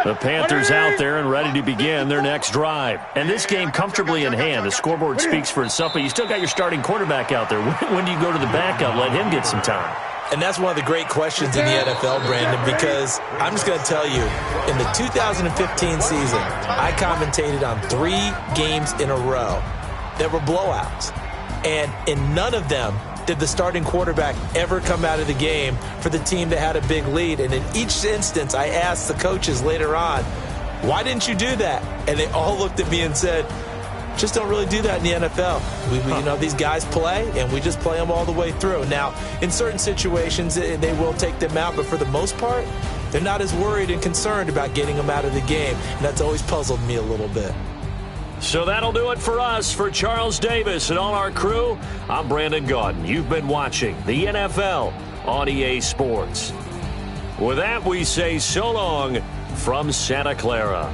The Panthers out there and ready to begin their next drive. And this game comfortably in hand. The scoreboard speaks for itself, but you still got your starting quarterback out there. When do you go to the backup? Let him get some time. And that's one of the great questions in the NFL, Brandon, because I'm just going to tell you, in the 2015 season, I commentated on 3 games in a row that were blowouts. And in none of them did the starting quarterback ever come out of the game for the team that had a big lead. And in each instance, I asked the coaches later on, why didn't you do that? And they all looked at me and said, just don't really do that in the NFL. You know, these guys play, and we just play them all the way through. Now, in certain situations, they will take them out, but for the most part, they're not as worried and concerned about getting them out of the game. And that's always puzzled me a little bit. So that'll do it for us. For Charles Davis and all our crew, I'm Brandon Gaudin. You've been watching the NFL on EA Sports. With that, we say so long from Santa Clara.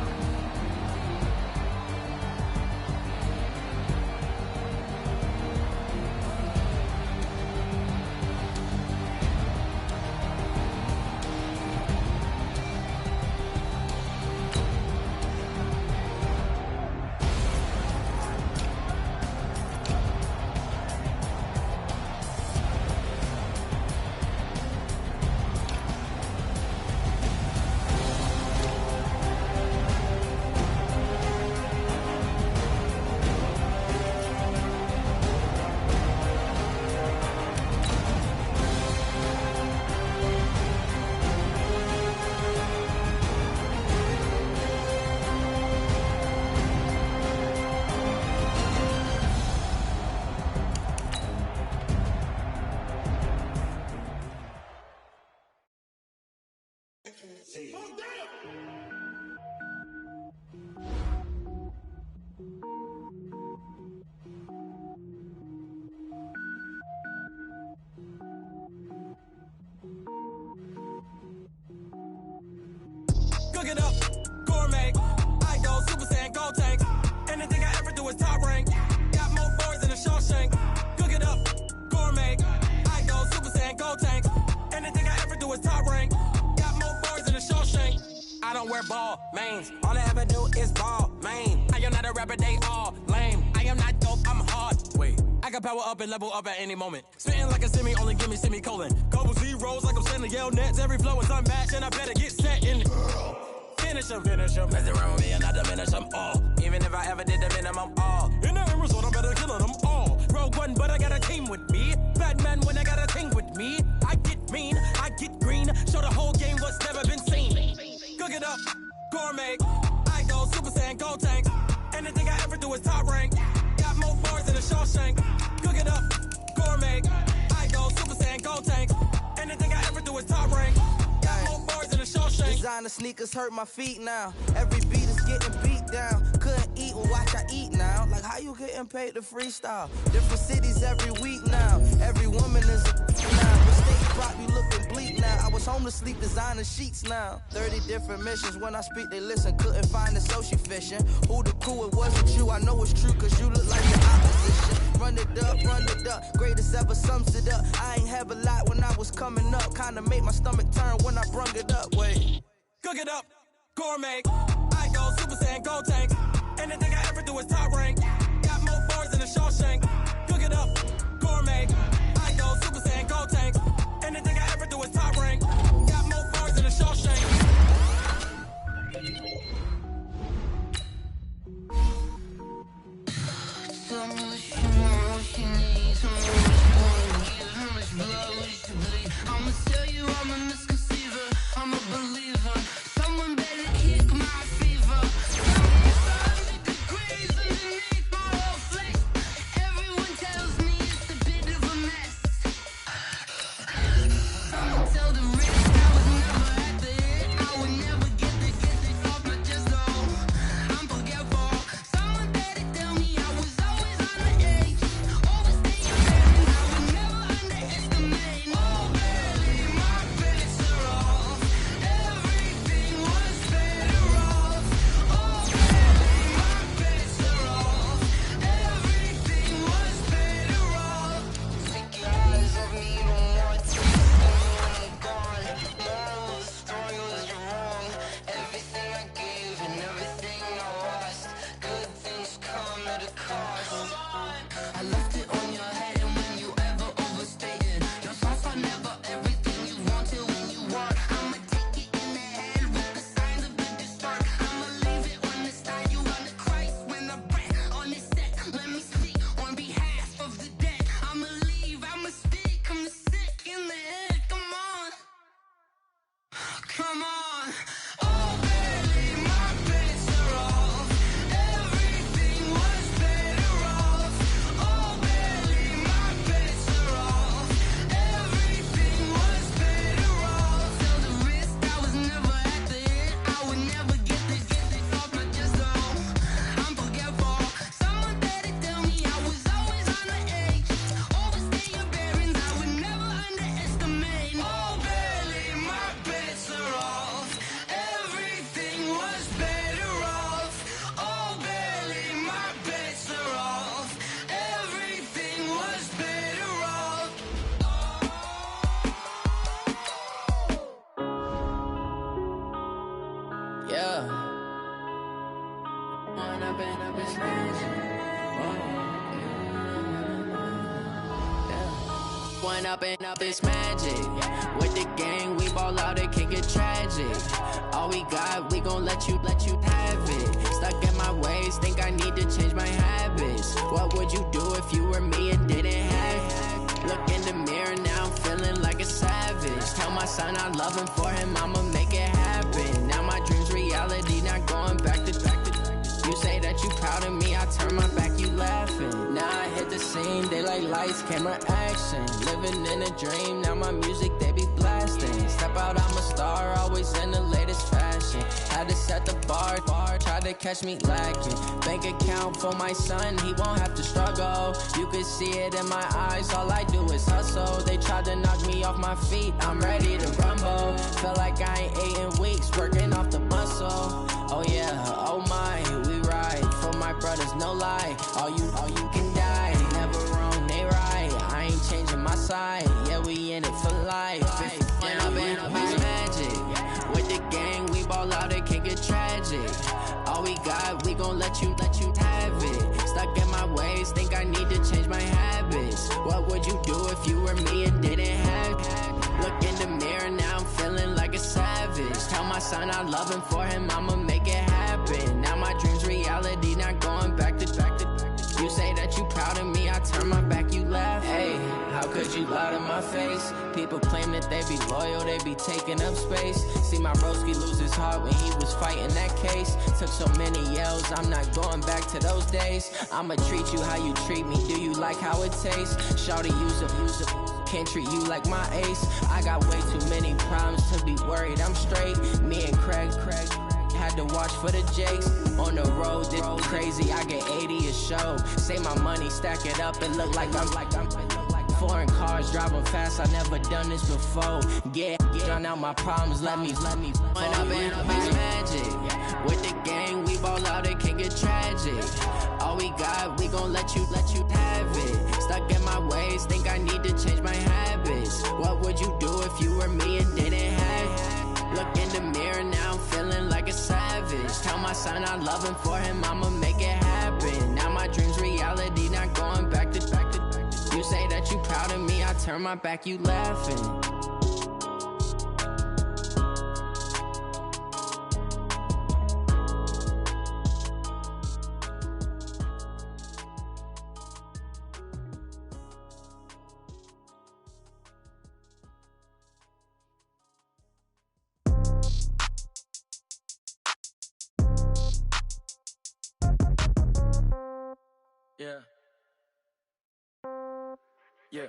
Cook it up, gourmet. I go Super Saiyan, gold tank. Anything I ever do is top rank. Got more boys than a Shawshank. Cook it up. wear ball mains. All I ever do is ball, man. I am not a rapper, they all lame. I am not dope, I'm hard. Wait, I can power up and level up at any moment. Spitting like a semi, only give me semicolon. Couple zeros like I'm sending yell nets. Every flow is unmatched, and I better get set in. Finish them. Mess around with me and I diminish them all. Even if I ever did the minimum, all. In the end result, I'm better killing them all. Rogue One, but I got a team with me. Batman when I got a team with me. I get mean, I get green. Show the whole game what's never been seen. Cook it up, gourmet. I go Super Saiyan, gold tanks. Anything I ever do is top rank. Got more bars than a Shawshank. Cook it up, gourmet. I go Super Saiyan, gold tanks. Anything I ever do is top rank. Got more bars than a Shawshank. Designer sneakers hurt my feet now. Every beat is getting beat down. Couldn't eat, well watch I eat now. Like how you getting paid to freestyle? Different cities every week now. Every woman is a now. Mistake spot, you looking bleak now. I was home to sleep, designer sheets now. 30 different missions. When I speak, they listen. Couldn't find it, so she fishing. Who the crew? It wasn't you. I know it's true, cause you look like the opposition. Run it up. Greatest ever sums it up. I ain't have a lot when I was coming up. Kinda made my stomach turn when I brung it up. Wait. Cook it up, gourmet. I go Super Saiyan, gold tanks. Anything I ever do is top rank. Got more bars than a Shawshank. Cook it up, gourmet. I go Super Saiyan, gold tanks. Anything I ever do is top rank. Got more bars than a Shawshank. Tell me what you want, what you need. Tell me what you wanna give. How much blood would you bleed? I'ma tell you I'm a misconceiver. I'm a believer. Someone better kick my fever. Tell me it's 100 degrees underneath my whole flesh. Everyone tells me it's a bit of a mess. I'ma tell the risk I was never at the end. I would never get this off my chest though. I'm forgetful. Someone better tell me I was always on the edge. Overstay your bearings, I would never underestimate. Oh barely, my bets are off. Everything was better off. Oh barely, my bets are off. Everything was better off. Take your eyes off me, don't want to see me when I'm gone. Moral of the story was you're wrong. Everything I gave and everything I lost. Good things come at a cost. I left it on your head, and when you ever overstay it, your thoughts are never everything you wanted when you want. I'ma take it in the head with the signs of the distort. I'ma leave it on the side. You on the Christ when I breath on this set. Let me speak on behalf of the dead. I'ma leave, I'ma speak. I'm sick in the head. Come on. Come on. Oh, barely, my bets are off. Everything was better off. Oh, barely, my bets are off. Everything was better off. Tell the risk I was never at the end. I would never get this off my chest though. I'm forgetful. Someone better tell me I was always on the edge. Overstay your bearings, I would never underestimate. Oh, barely, my bets are off. Everything was better off. Oh, barely, my bets are off. Everything was better off. Yeah. Wanna bend up his hands. One up and up is magic. With the gang, we ball out, it can get tragic. All we got, we gon' let you have it. Stuck in my ways, think I need to change my habits. What would you do if you were me and didn't have it? Look in the mirror, now I'm feeling like a savage. Tell my son I love him, for him I'ma make it happen. Now my dream's reality, not going back to. You say that you proud of me, I turn my back, you laughing. Now I hit the scene, daylight lights, camera action. Living in a dream, now my music, they be blasting. Step out, I'm a star, always in the latest fashion. Had to set the bar, try to catch me lacking. Bank account for my son, he won't have to struggle. You can see it in my eyes, all I do is hustle. They tried to knock me off my feet, I'm ready to rumble. Feel like I ain't ate in weeks, working off the muscle. Oh yeah, oh my, we ride for my brothers, no lie. All you can die, never wrong, they right. I ain't changing my side, yeah, we in it for life. If up and up is magic. With the gang, we ball out, it can't get it tragic. All we got, we gon' let you have it. Stuck in my ways, think I need to change my habits. What would you do if you were me and didn't have it? Look in the mirror, now I'm feeling like a savage. Tell my son I love him, for him I'ma make it happen. Now my dream's reality, not going back to. You say that you proud of me, I turn my back, you laugh. Hey, how could you lie to my face? People claim that they be loyal, they be taking up space. See my broski lose his heart when he was fighting that case. Took so many yells, I'm not going back to those days. I'ma treat you how you treat me, do you like how it tastes? Shawty, use it. Can't treat you like my ace. I got way too many problems to be worried, I'm straight. Me and Craig had to watch for the Jakes. On the road, this crazy, I get 80 a show. Say my money, stack it up, and look like I'm foreign cars, driving fast, I never done this before. Get drown out my problems, let me When up in it's magic. With the gang, we ball out, it can get tragic. All we got, we gon' let you have it. Stuck in my ways, think I need to change my habits. What would you do if you were me and didn't have it? Look in the mirror, now I'm feeling like a savage. Tell my son I love him, for him I'ma make it happen. Now my dream's reality, not going back to. You say that you proud of me, I turn my back, you laughing. Yeah. Yeah.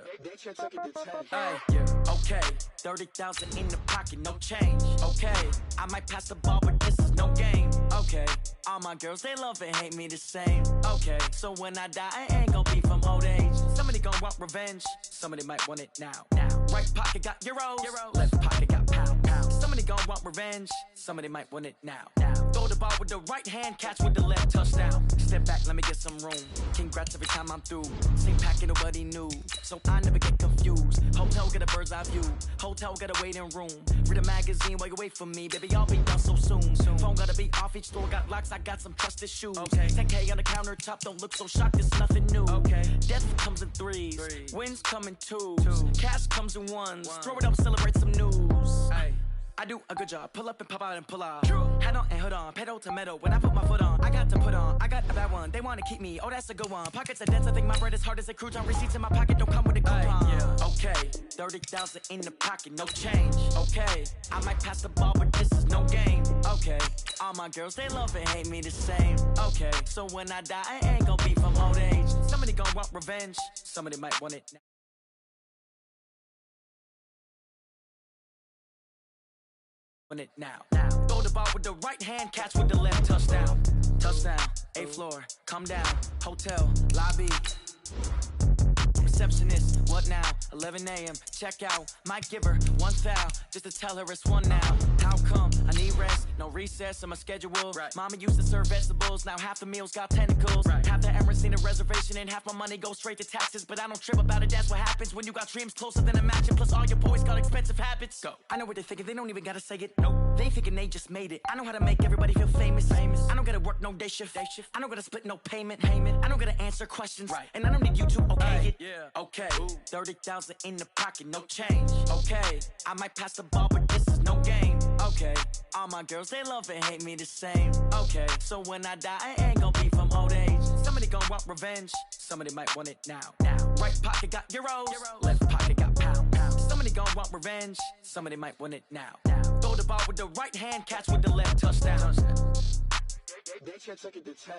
Hey, yeah. Okay. 30,000 in the pocket, no change. Okay. I might pass the ball, but this is no game. Okay. All my girls, they love and hate me the same. Okay. So when I die, I ain't gon' be from old age. Somebody gon' want revenge. Somebody might want it now. Right pocket got euros. Left pocket got pound. Somebody gon' want revenge. Somebody might want it now. Throw the ball with the right hand, catch with the left, touchdown. Step back, let me get some room. Congrats every time I'm through. Same packet, nobody knew, so I never get confused. Hotel get a bird's eye view. Hotel got a waiting room. Read a magazine while you wait for me, baby. I'll be done so soon. Phone gotta be off, each store got locks. I got some trusted shoes. 10K on the countertop, don't look so shocked. It's nothing new. Death comes in threes. Wins come in twos. Cash comes in ones. Throw it up, celebrate some news. I do a good job. Pull up and pop out and pull out. Head on and hood on. Pedal to metal. When I put my foot on, I got to put on. I got a bad one. They want to keep me. Oh, that's a good one. Pockets are dense. I think my bread is hard as a crouton. Receipts in my pocket don't come with a coupon. Okay. 30,000 in the pocket. No change. Okay. I might pass the ball, but this is no game. Okay. All my girls, they love and hate me the same. Okay. So when I die, I ain't gon' be from old age. Somebody gon' want revenge. Somebody might want it now. It now. Throw the ball with the right hand, catch with the left, touchdown. Touchdown, 8th floor, come down, hotel, lobby. Receptionist, what now? 11 a.m., check out. Might give her one foul, just to tell her it's one now. How come? I need rest, no recess in my schedule. Mama used to serve vegetables, now half the meals got tentacles. Half the Emirates need a reservation and half my money goes straight to taxes. But I don't trip about it, that's what happens when you got dreams closer than a match. And plus all your boys got expensive habits. Go. I know what they're thinking, they don't even gotta say it. Nope. They thinking they just made it. I know how to make everybody feel famous. I don't gotta work no day shift. I don't gotta split no payment. I don't gotta answer questions. And I don't need you to okay it. Okay. 30,000 in the pocket, no change. Okay. I might pass the ball, but this is no game. Okay. All my girls, they love and hate me the same. Okay. So when I die, I ain't gon' be from old age. Somebody gon' want revenge. Somebody might want it now. Right pocket got euros. Left pocket got pound. Somebody gon' want revenge. Somebody might want it now. Throw the ball with the right hand, catch with the left, touchdown. They can't take it to 10.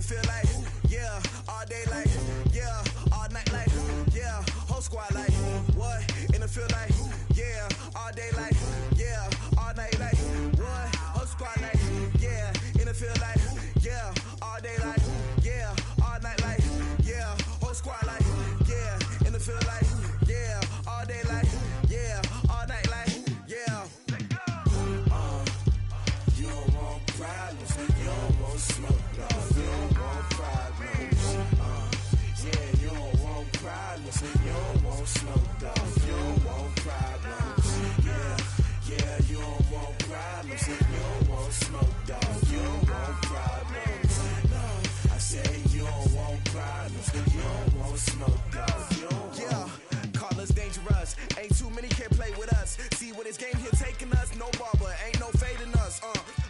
Feel like, yeah, all day like, yeah, all night like, yeah, whole squad like, what, in the feel like, yeah, all day like, yeah, all night like, what, whole squad like, yeah, in the feel like, yeah, all day like, yeah, all night like, yeah, whole squad like, yeah, in the feel like, yeah, all day like, yeah, all night like, yeah, This game here taking us, no barber, ain't no fading us.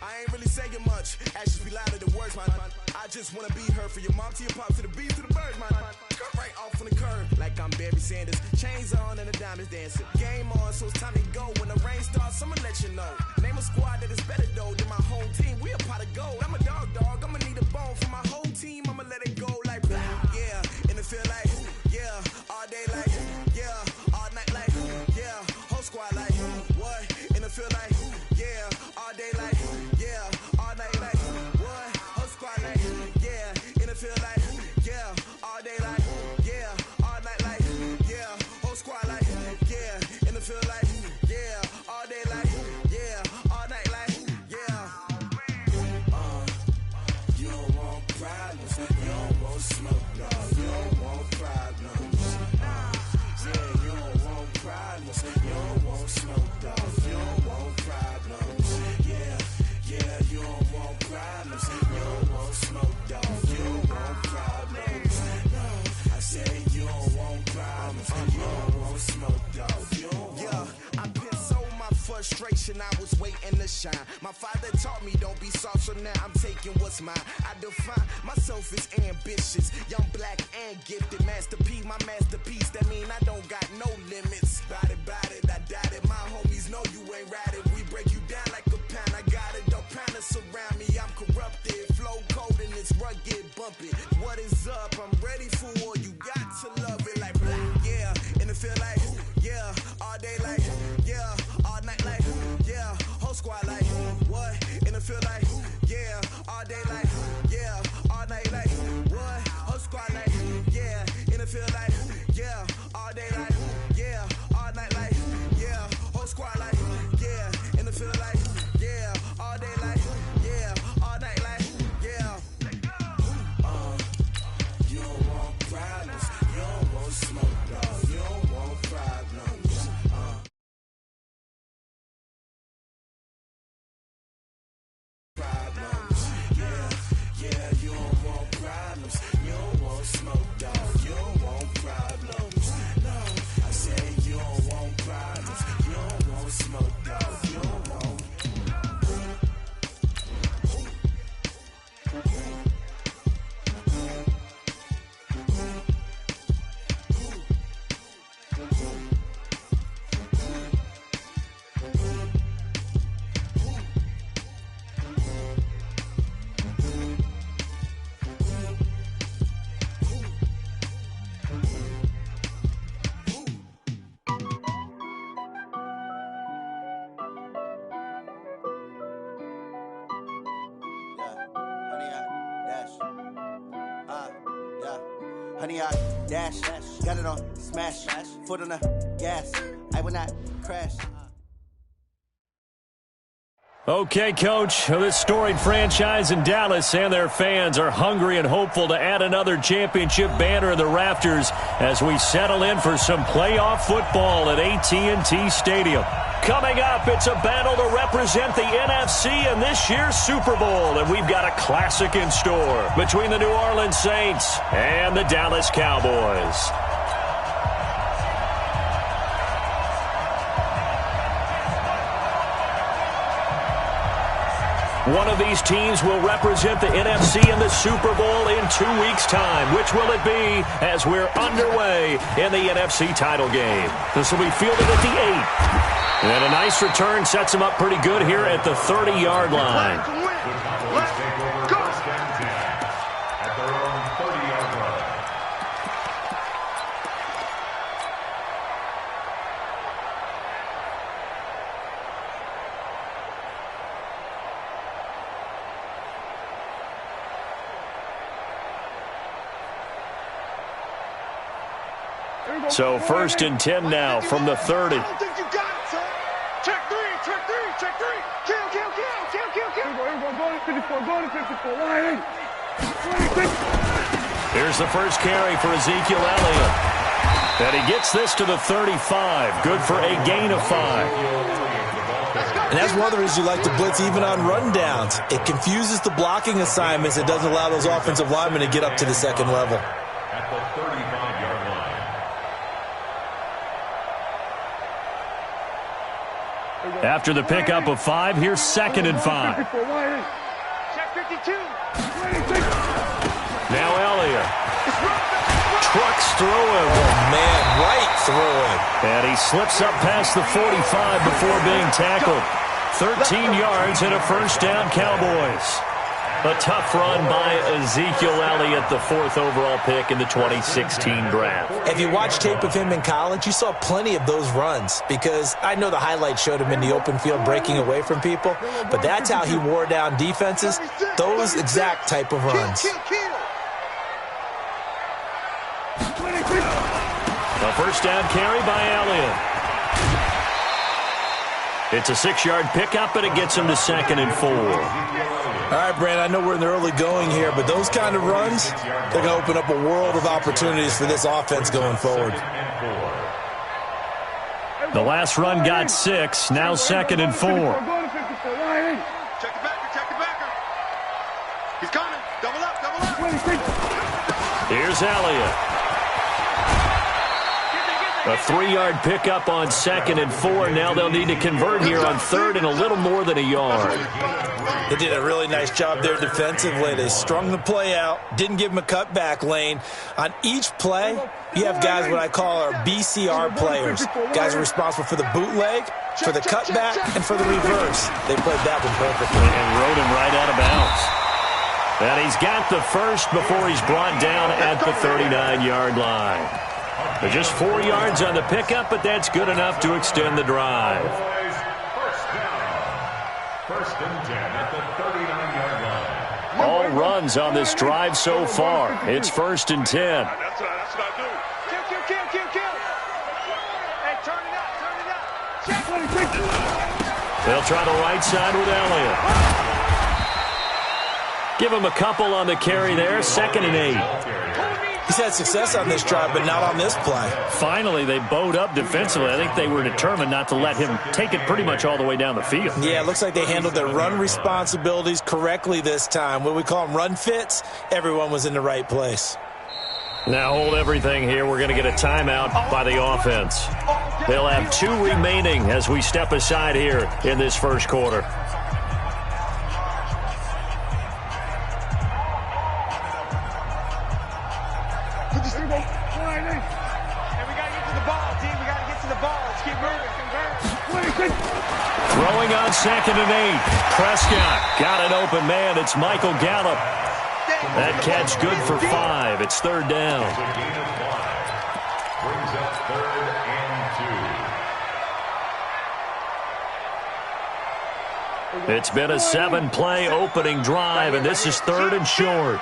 I ain't really saying much. Actions be louder than words, man. I just wanna be heard, for your mom to your pop, to the beat, to the birds, man. Cut right off on the curb, like I'm Barry Sanders. Chains on and the diamonds dancing. Game on, so it's time to go. When the rain starts, I'ma let you know. Name a squad that is better though than my home team. We a pot of gold. I'm a dog. I'ma need a bone for my whole team. I'ma let it go like blah. Yeah, and it feel like yeah, all day like yeah, all night like yeah, whole squad like what? And it feel like yeah, all day like yeah, all night like what? Whole squad like yeah, and it feel like yeah, all day like yeah, all night like yeah, whole squad like yeah, and it feel like yeah, all day like yeah, all night like yeah. You don't want problems, you don't want smoke, dog. You don't want problems. Yeah, you don't want problems, you don't want smoke, dog. You don't want problems. Yeah, you don't want problems, you don't want smoke, dog. You don't want problems. No, I said you don't want problems, you don't want smoke, dog. You don't want. I've been so my frustration, I was waiting to shine. My father taught me don't be soft, so now I'm taking what's mine. I define myself as ambitious, young, black, and gifted. Masterpiece, my masterpiece, that mean I don't got no limits. Bout it, I doubt it. My homies know you ain't ratted. We break you down like a pound. I got it, don't pound to surround me. I'm corrupted, flow cold and it's rugged, bumpy. What is up? I'm ready for war. You got to love it like blah, yeah, and it feel like yeah, all day like yeah, all night like yeah, whole squad like what? And it feel like yeah, all day like yeah, all night like what? Whole squad like yeah, and it feel like yeah, all day like yeah, all night like yeah, whole squad like yeah, and it feel like yeah, all day like yeah, all night like yeah. You don't want problems, you don't want smoke, dog. You don't want problems. Problems, yeah, you don't want problems, you don't want smoke, dog. You don't want problems. No, I said you don't want problems, you don't want smoke, dog. You don't want. Honey, I dash, got it on smash, foot on the gas, I will not crash. Okay, Coach, this storied franchise in Dallas and their fans are hungry and hopeful to add another championship banner in the rafters as we settle in for some playoff football at AT&T Stadium. Coming up, it's a battle to represent the NFC in this year's Super Bowl, and we've got a classic in store between the New Orleans Saints and the Dallas Cowboys. One of these teams will represent the NFC in the Super Bowl in 2 weeks' time. Which will it be as we're underway in the NFC title game? This will be fielded at the 8. And a nice return sets him up pretty good here at the 30-yard line. Let's go! At their own 30-yard line. So 1st and 10 now from the 30. I don't think you got it, son. Check three. Kill. Go to 54. Line. Here's the first carry for Ezekiel Elliott. And he gets this to the 35. Good for a gain of 5. And that's one of the reasons you like to blitz even on rundowns. It confuses the blocking assignments. It doesn't allow those offensive linemen to get up to the second level. At the 35-yard line. After the pickup of 5, here's 2nd and 5. Check 52. Now Elliott. Trucks through him. Oh, man, right through him. And he slips up past the 45 before being tackled. 13 yards and a first down, Cowboys. A tough run by Ezekiel Elliott, the 4th overall pick in the 2016 draft. If you watch tape of him in college, you saw plenty of those runs because I know the highlights showed him in the open field breaking away from people, but that's how he wore down defenses, those exact type of runs. A first down carry by Elliott. It's a 6-yard pickup, and it gets him to 2nd and 4. All right, Brandon, I know we're in the early going here, but those kind of runs, they're going to open up a world of opportunities for this offense going forward. The last run got 6, now 2nd and 4. Check the backer. He's coming. Double up. Here's Elliott. A 3-yard pickup on 2nd and 4. Now they'll need to convert here on 3rd and a little more than a yard. They did a really nice job there defensively. They strung the play out, didn't give him a cutback lane. On each play, you have guys what I call our BCR players. Guys are responsible for the bootleg, for the cutback, and for the reverse. They played that one perfectly. And rode him right out of bounds. And he's got the first before he's brought down at the 39-yard line. Just 4 yards on the pickup, but that's good enough to extend the drive. First and 10 at the 39-yard line. All runs on this drive so far. It's 1st and 10. That's what I do. Kill. Hey, turn it up. They'll try the right side with Elliott. Give him a couple on the carry there. 2nd and 8. He's had success on this drive, but not on this play. Finally, they bowed up defensively. I think they were determined not to let him take it pretty much all the way down the field. Yeah, it looks like they handled their run responsibilities correctly this time. What we call them run fits, everyone was in the right place. Now hold everything here. We're going to get a timeout by the offense. They'll have 2 remaining as we step aside here in this first quarter. Throwing on 2nd and 8. Prescott got an open man. It's Michael Gallup. That catch good for 5. It's 3rd down. It's a gain of 5. Brings up 3rd and 2. It's been a 7-play opening drive, and this is 3rd and short.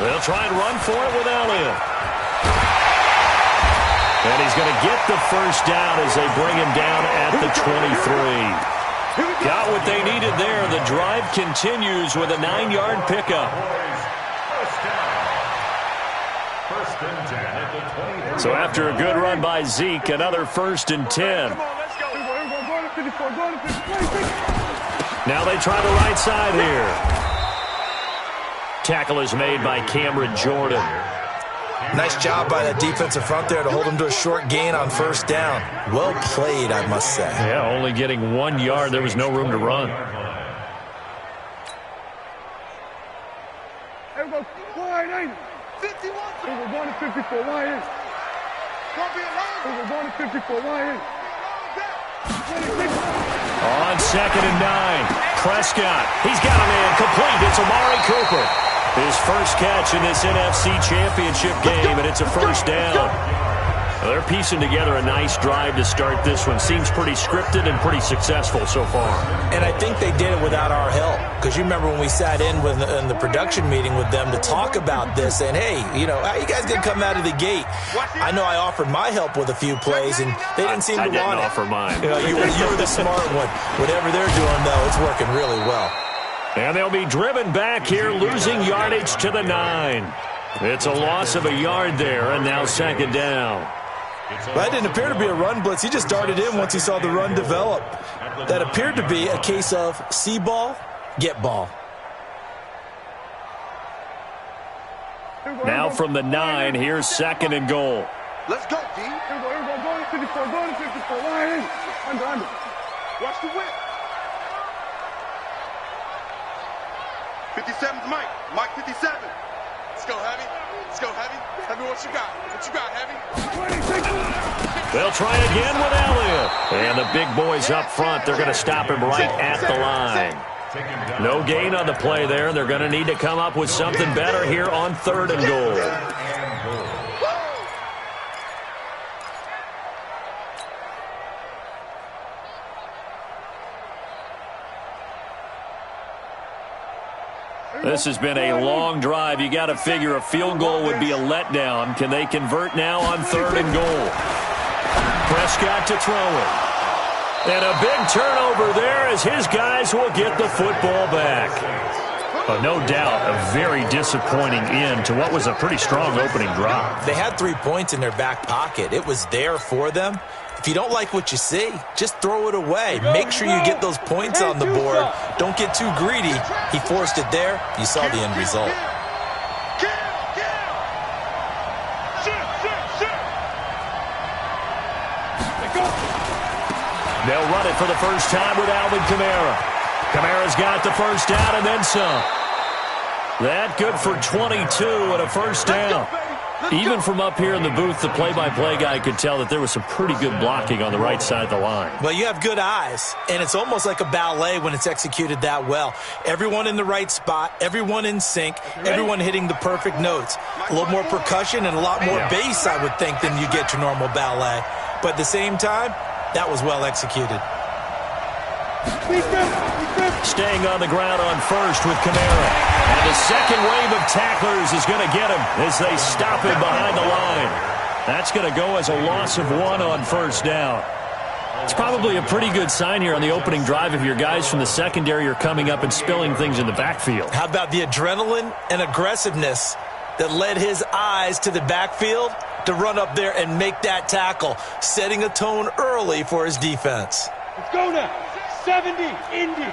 They'll try and run for it with Elliott. And he's going to get the first down as they bring him down at the 23. Got what they needed there. The drive continues with a 9-yard pickup. First and 10 at the 23. So after a good run by Zeke, another 1st and 10. Now they try the right side here. Tackle is made by Cameron Jordan. Nice job by that defensive front there to hold him to a short gain on 1st down. Well played, I must say. Yeah, only getting 1 yard. There was no room to run. On 2nd and 9, Prescott. He's got a man complete. It's Amari Cooper. His first catch in this NFC Championship game, and it's a first down. They're piecing together a nice drive to start this one. Seems pretty scripted and pretty successful so far. And I think they did it without our help. Because you remember when we sat in the production meeting with them to talk about this, and hey, you know, how you guys going to come out of the gate? I know I offered my help with a few plays, and they didn't seem to want it. I didn't offer mine. You know, you were the smart one. Whatever they're doing, though, it's working really well. And they'll be driven back here, losing yardage to the 9. It's a loss of a yard there, and now 2nd down. That didn't appear to be a run blitz. He just darted in once he saw the run develop. That appeared to be a case of see ball, get ball. Now from the 9, here's 2nd and goal. Let's go, D. 54, go to 54, line. Under. Watch the whip. 57's Mike. Mike 57. Let's go, Heavy. Let's go, Heavy. Heavy, what you got? What you got, Heavy? They'll try again with Elliott. And the big boys up front, they're going to stop him right at the line. No gain on the play there. They're going to need to come up with something better here on 3rd and goal. This has been a long drive. You got to figure a field goal would be a letdown. Can they convert now on 3rd and goal? Prescott to throw it. And a big turnover there as his guys will get the football back. Oh, no doubt a very disappointing end to what was a pretty strong opening drive. They had 3 points in their back pocket. It was there for them. If you don't like what you see, just throw it away. Make sure you get those points on the board. Don't get too greedy. He forced it there. You saw the end result. They'll run it for the first time with Alvin Kamara. Kamara's got the first down and then some. That good for 22 and a first down. Even from up here in the booth, the play-by-play guy could tell that there was some pretty good blocking on the right side of the line. Well, you have good eyes, and it's almost like a ballet when it's executed that well. Everyone in the right spot, everyone in sync, everyone hitting the perfect notes. A little more percussion and a lot more bass, I would think, than you get your normal ballet. But at the same time, that was well executed. Staying on the ground on first with Kamara. And the second wave of tacklers is going to get him as they stop him behind the line. That's going to go as a loss of 1 on first down. It's probably a pretty good sign here on the opening drive if your guys from the secondary are coming up and spilling things in the backfield. How about the adrenaline and aggressiveness that led his eyes to the backfield to run up there and make that tackle, setting a tone early for his defense. Let's go now. 70, Indy.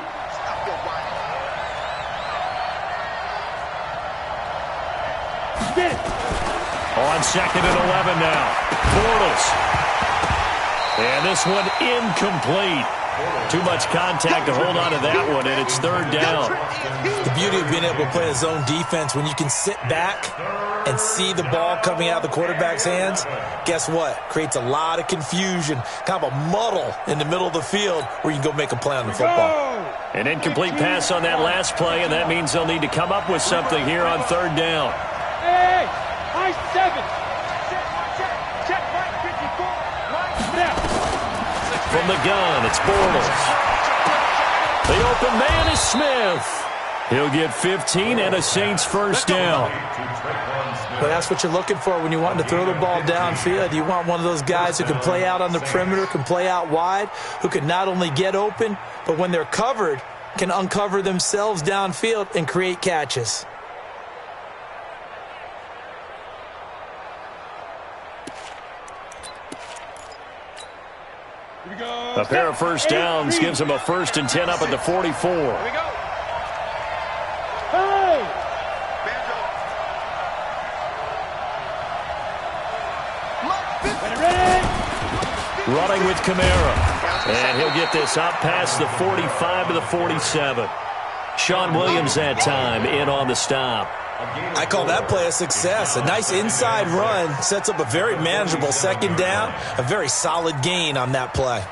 On 2nd and 11 now. Bortles. And this one incomplete. Too much contact to hold on to that one, and it's 3rd down. The beauty of being able to play a zone defense, when you can sit back and see the ball coming out of the quarterback's hands, guess what? Creates a lot of confusion, kind of a muddle in the middle of the field where you can go make a play on the football. An incomplete pass on that last play, and that means they'll need to come up with something here on 3rd down. Hey, high 7. Check, Mike 54. Now. From the gun, it's Bortles. The open man is Smith. He'll get 15 and a Saints first down. But that's what you're looking for when you want to throw the ball downfield. You want one of those guys who can play out on the perimeter, can play out wide, who can not only get open, but when they're covered, can uncover themselves downfield and create catches. A pair of first downs gives them a 1st and 10 up at the 44. Here we go. Hey! Running with Kamara. And he'll get this up past the 45 to the 47. Sean Williams that time in on the stop. I call that play a success. A nice inside run sets up a very manageable 2nd down. A very solid gain on that play.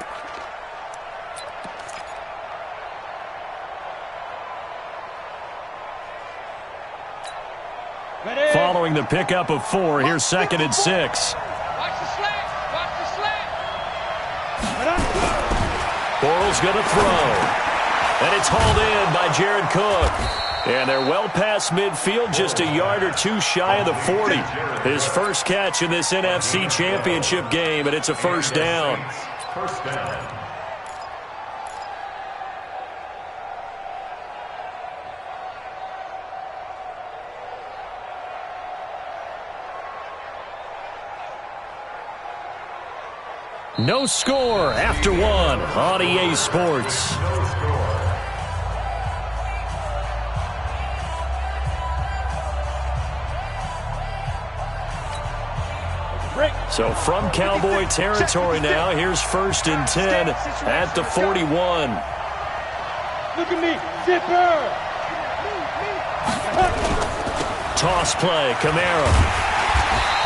Following the pickup of 4, here's 2nd and 6. Watch the slant. Watch the slant. Bortles going to throw. And it's hauled in by Jared Cook. And they're well past midfield, just a yard or 2 shy of the 40. His first catch in this NFC Championship game, and it's a 1st down. First down. No score after 1 on EA Sports. So from Cowboy territory now, here's 1st and 10 at the 41. Look at me, zipper. Toss play, Kamara.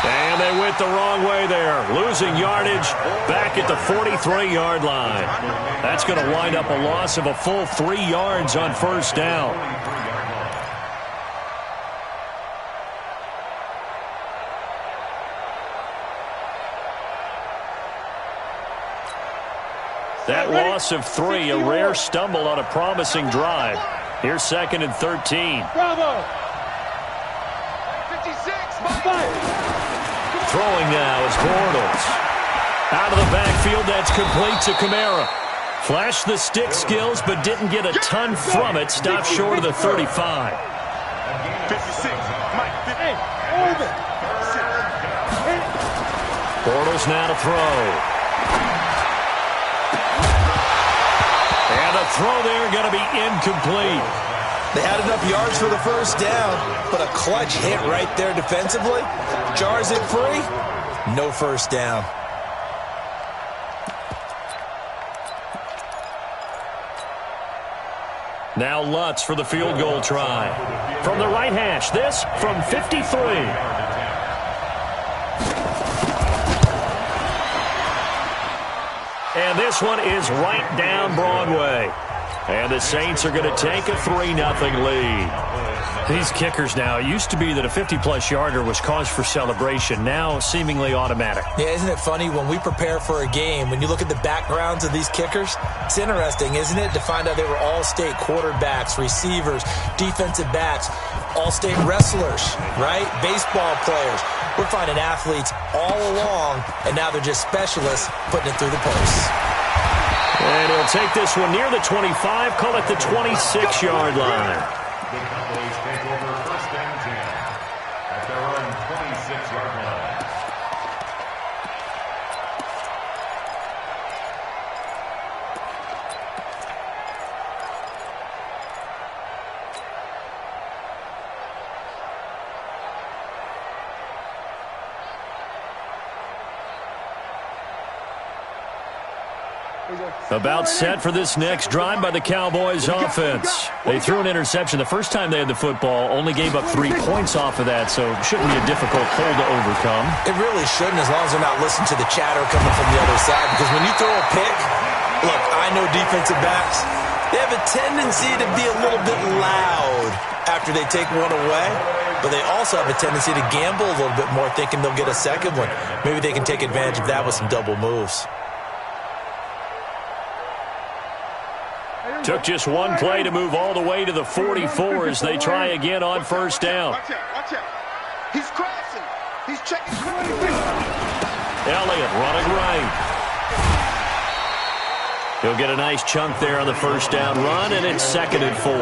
And they went the wrong way there, losing yardage back at the 43-yard line. That's going to wind up a loss of a full 3 yards on 1st down. That loss of 3, a rare stumble on a promising drive. Here's 2nd and 13. Bravo. 56. Throwing now is Bortles. Out of the backfield, that's complete to Kamara. Flashed the stick skills, but didn't get a ton from it. Stopped short of the 35. 56. Mike, Bortles now to throw. And the throw there going to be incomplete. They had enough yards for the 1st down, but a clutch hit right there defensively. Jars it free. No 1st down. Now Lutz for the field goal try. From the right hash, this from 53. And this one is right down Broadway. And the Saints are going to take a 3-0 lead. These kickers now, it used to be that a 50-plus yarder was cause for celebration. Now seemingly automatic. Yeah, isn't it funny when we prepare for a game, when you look at the backgrounds of these kickers, it's interesting, isn't it, to find out they were all-state quarterbacks, receivers, defensive backs, all-state wrestlers, right? Baseball players. We're finding athletes all along, and now they're just specialists putting it through the posts. And he'll take this one near the 25, call it the 26-yard line. The Cowboys take over 1st and 10 at their own 26-yard line. About set for this next drive by the Cowboys offense. They threw an interception the first time they had the football, only gave up 3 points off of that, so it shouldn't be a difficult hole to overcome. It really shouldn't, as long as they're not listening to the chatter coming from the other side, because when you throw a pick, look, I know defensive backs, they have a tendency to be a little bit loud after they take one away, but they also have a tendency to gamble a little bit more, thinking they'll get a second one. Maybe they can take advantage of that with some double moves. Took just one play to move all the way to the 44 as they try again on 1st down. Watch out. He's crashing. He's checking. Elliott running right. He'll get a nice chunk there on the 1st down run, and it's 2nd and 4.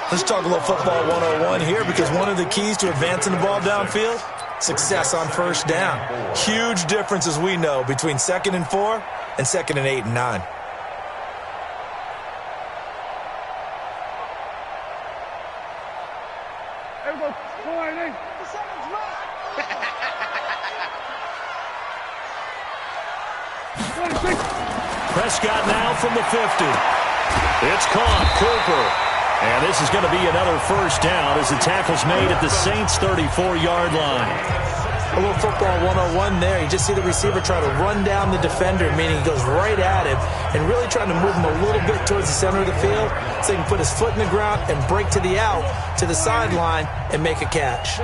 Let's talk a little football 101 here, because one of the keys to advancing the ball downfield, success on 1st down. Huge difference, as we know, between 2nd and 4 and 2nd and 8 and 9. Prescott now from the 50. It's caught. Cooper. And this is going to be another 1st down as the tackle's made at the Saints' 34-yard line. A little football 101 there. You just see the receiver try to run down the defender, meaning he goes right at him and really trying to move him a little bit towards the center of the field so he can put his foot in the ground and break to the out, to the sideline, and make a catch.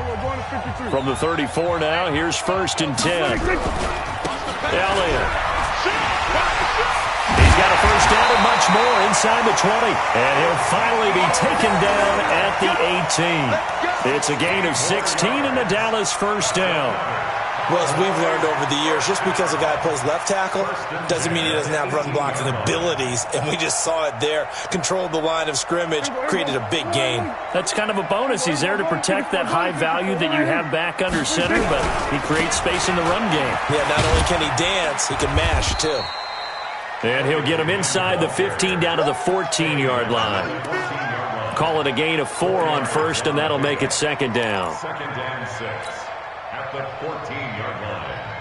From the 34 now, here's 1st and 10. Elliott. He's got a 1st down and much more inside the 20. And he'll finally be taken down at the 18. It's a gain of 16 and the Dallas 1st down. Well, as we've learned over the years, just because a guy plays left tackle doesn't mean he doesn't have run blocking abilities. And we just saw it there. Controlled the line of scrimmage, created a big gain. That's kind of a bonus. He's there to protect that high value that you have back under center, but he creates space in the run game. Yeah, not only can he dance, he can mash, too. And he'll get him inside the 15 down to the 14-yard line. Call it a gain of 4 on 1st, and that'll make it 2nd down. 2nd and 6 at the 14-yard line.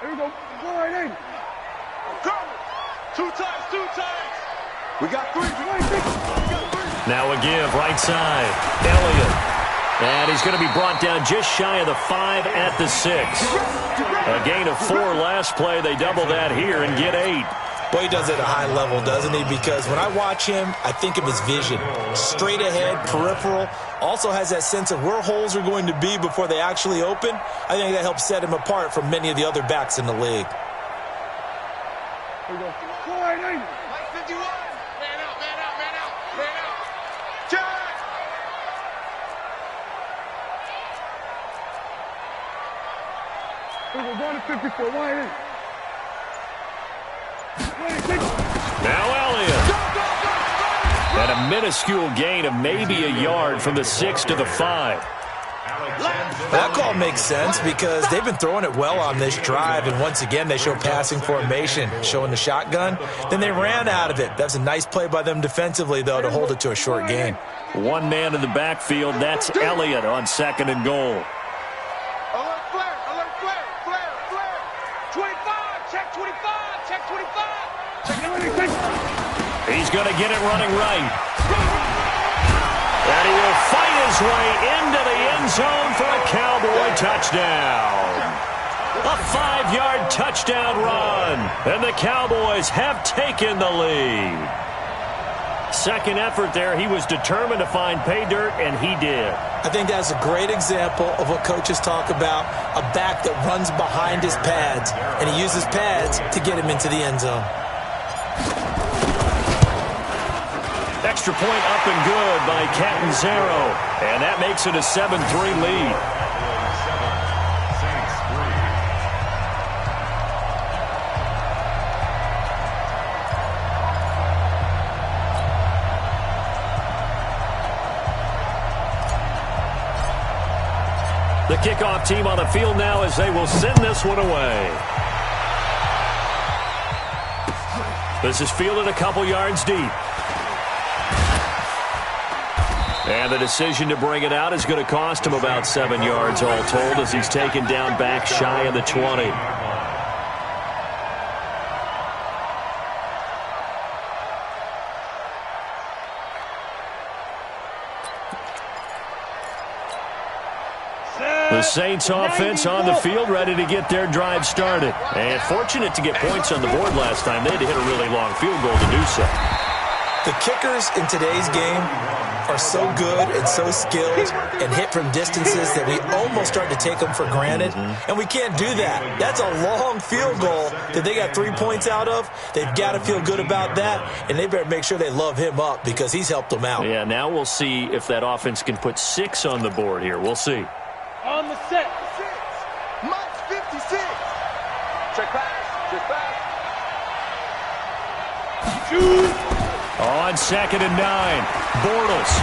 Here we go. Go right in. I'm coming. Two times. We got three. Now a give, right side. Elliott. And he's going to be brought down just shy of the 5 at the 6. A gain of 4 last play. They double that here and get 8. Boy, he does it at a high level, doesn't he? Because when I watch him, I think of his vision. Straight ahead, peripheral. Also has that sense of where holes are going to be before they actually open. I think that helps set him apart from many of the other backs in the league. Here we go. Go right in. Mike 51. Man out. Check. We're going to 54. Wide in. Now Elliott. And a minuscule gain of maybe a yard from the 6 to the 5. That call makes sense because they've been throwing it well on this drive, and once again they show passing formation, showing the shotgun. Then they ran out of it. That's a nice play by them defensively, though, to hold it to a short gain. One man in the backfield. That's Elliott on 2nd and goal. Alert flare. 25. Check 25. He's going to get it running right. And he will fight his way into the end zone for a Cowboy touchdown. A 5-yard touchdown run. And the Cowboys have taken the lead. Second effort there. He was determined to find pay dirt, and he did. I think that's a great example of what coaches talk about, a back that runs behind his pads, and he uses pads to get him into the end zone. Extra point up and good by Catanzaro. And that makes it a 7-3 lead. The kickoff team on the field now as they will send this one away. This is fielded a couple yards deep. And the decision to bring it out is going to cost him about 7 yards all told as he's taken down back shy of the 20. The Saints offense on the field, ready to get their drive started. And fortunate to get points on the board last time. They had to hit a really long field goal to do so. The kickers in today's game are so good and so skilled and hit from distances that we almost start to take them for granted. And we can't do that. That's a long field goal that they got 3 points out of. They've got to feel good about that, and they better make sure they love him up because he's helped them out. Yeah, now we'll see if that offense can put 6 on the board here. We'll see. On the set. 6. Mike's 56. Check pass. Shoot. On 2nd and 9. Bortles.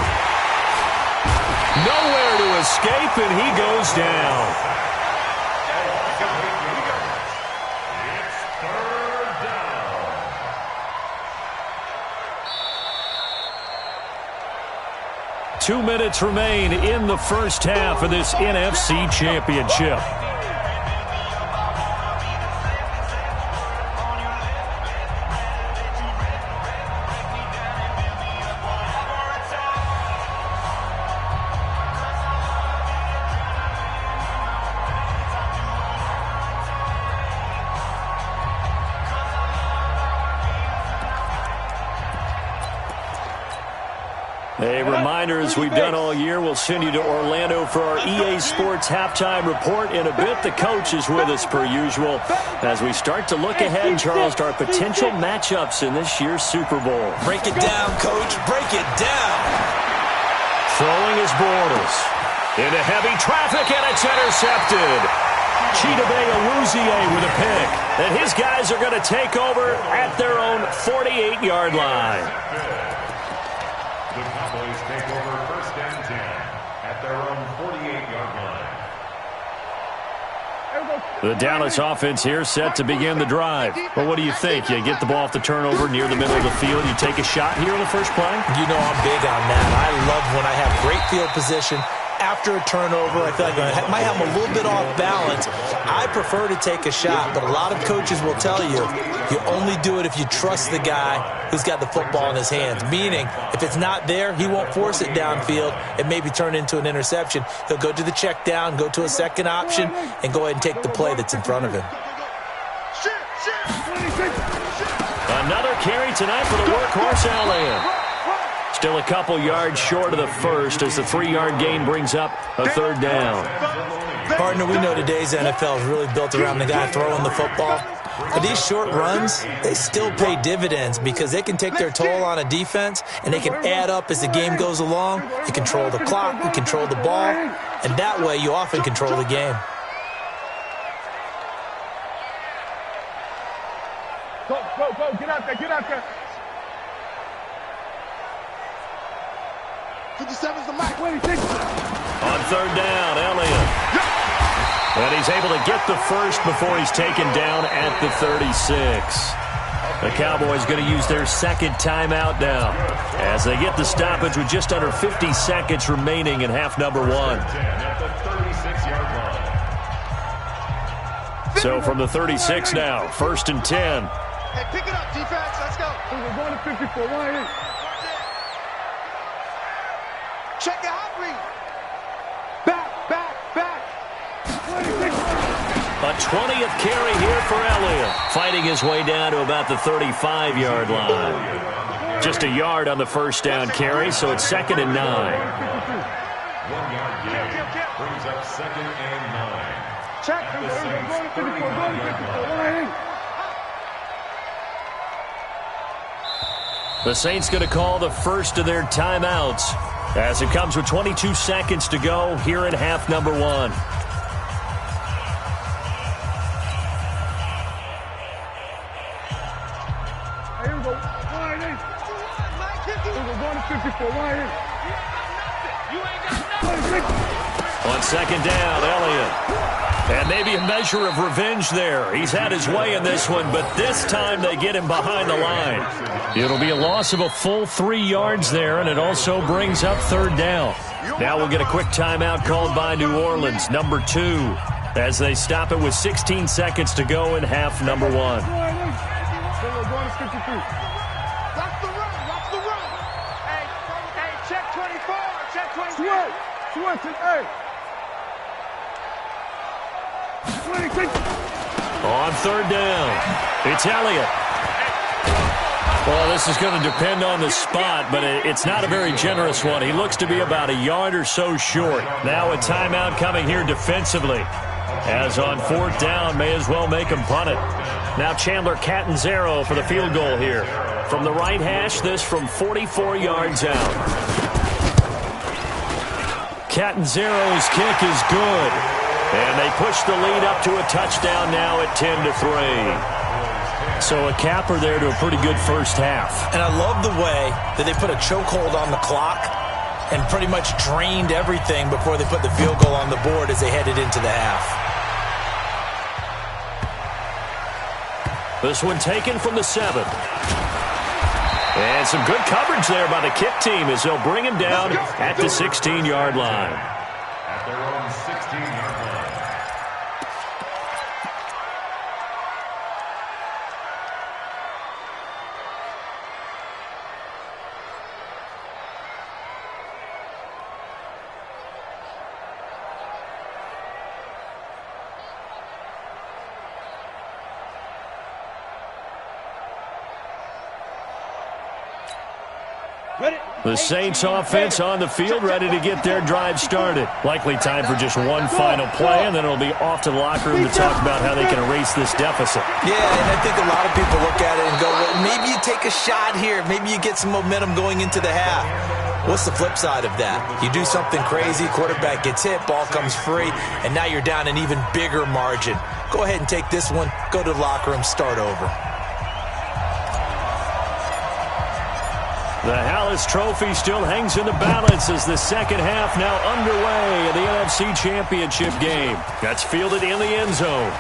Nowhere to escape, and he goes down. It's 3rd down. Two minutes remain in the first half of this NFC Championship. A reminder, as we've done all year, we'll send you to Orlando for our EA Sports halftime report. In a bit, the coach is with us per usual as we start to look ahead, Charles, to our potential matchups in this year's Super Bowl. Break it down, Coach. Break it down. Throwing is Bortles. Into heavy traffic, and it's intercepted. Chidobe Awuzie with a pick. And his guys are going to take over at their own 48-yard line. The Cowboys take over 1st and 10 at their own 48-yard line. The Dallas offense here set to begin the drive. Well, what do you think? You get the ball off the turnover near the middle of the field. You take a shot here in the first play? You know I'm big on that. I love when I have great field position after a turnover, I feel like I might have them a little bit off balance. I prefer to take a shot, but a lot of coaches will tell you only do it if you trust the guy who's got the football in his hands. Meaning, if it's not there, he won't force it downfield and maybe turn into an interception. He'll go to the check down, go to a second option, and go ahead and take the play that's in front of him. Another carry tonight for the workhorse Elliott. Still a couple yards short of the first as the 3-yard gain brings up a third down. Partner, we know today's NFL is really built around the guy throwing the football. But these short runs, they still pay dividends because they can take their toll on a defense and they can add up as the game goes along. You control the clock, you control the ball, and that way you often control the game. Go, get out there. 57's the Mac. On third down, Elliott. And he's able to get the first before he's taken down at the 36. The Cowboys going to use their second timeout now as they get the stoppage with just under 50 seconds remaining in half number 1. So from the 36 now, 1st and 10. Hey, pick it up, defense. Let's go. We're going to 54. Why in? Check your hot read. Back. A 20th carry here for Elliott. Fighting his way down to about the 35-yard line. Just a yard on the first down carry, so it's 2nd and 9. 1 yard gain brings up 2nd and 9. Check. At the Saints' 35-yard line. The Saints going to call the first of their timeouts as it comes with 22 seconds to go here in half number 1. Here we go. Why in? We're going to 54. Why in? On 2nd down, Elliott. And maybe a measure of revenge there. He's had his way in this one, but this time they get him behind the line. It'll be a loss of a full 3 yards there, and it also brings up 3rd down. Now we'll get a quick timeout called by New Orleans, number 2, as they stop it with 16 seconds to go in half number 1. Watch the run. Hey, check 24. Check 24. Switch it, hey. On 3rd down, it's Elliott. Well, this is going to depend on the spot, but it's not a very generous one. He looks to be about a yard or so short. Now a timeout coming here defensively. As on 4th down, may as well make him punt it. Now Chandler Catanzaro for the field goal here. From the right hash, this from 44 yards out. Catanzaro's kick is good. And they push the lead up to a touchdown now at 10-3. So a capper there to a pretty good first half. And I love the way that they put a chokehold on the clock and pretty much drained everything before they put the field goal on the board as they headed into the half. This one taken from the 7. And some good coverage there by the kick team as they'll bring him down at the 16-yard line. At their own 16-yard line. The Saints offense on the field, ready to get their drive started. Likely time for just one final play, and then it'll be off to the locker room to talk about how they can erase this deficit. Yeah, and I think a lot of people look at it and go, well, maybe you take a shot here. Maybe you get some momentum going into the half. What's the flip side of that? You do something crazy, quarterback gets hit, ball comes free, and now you're down an even bigger margin. Go ahead and take this one, go to the locker room, start over. The Hallis Trophy still hangs in the balance as the second half now underway in the NFC Championship game. That's fielded in the end zone.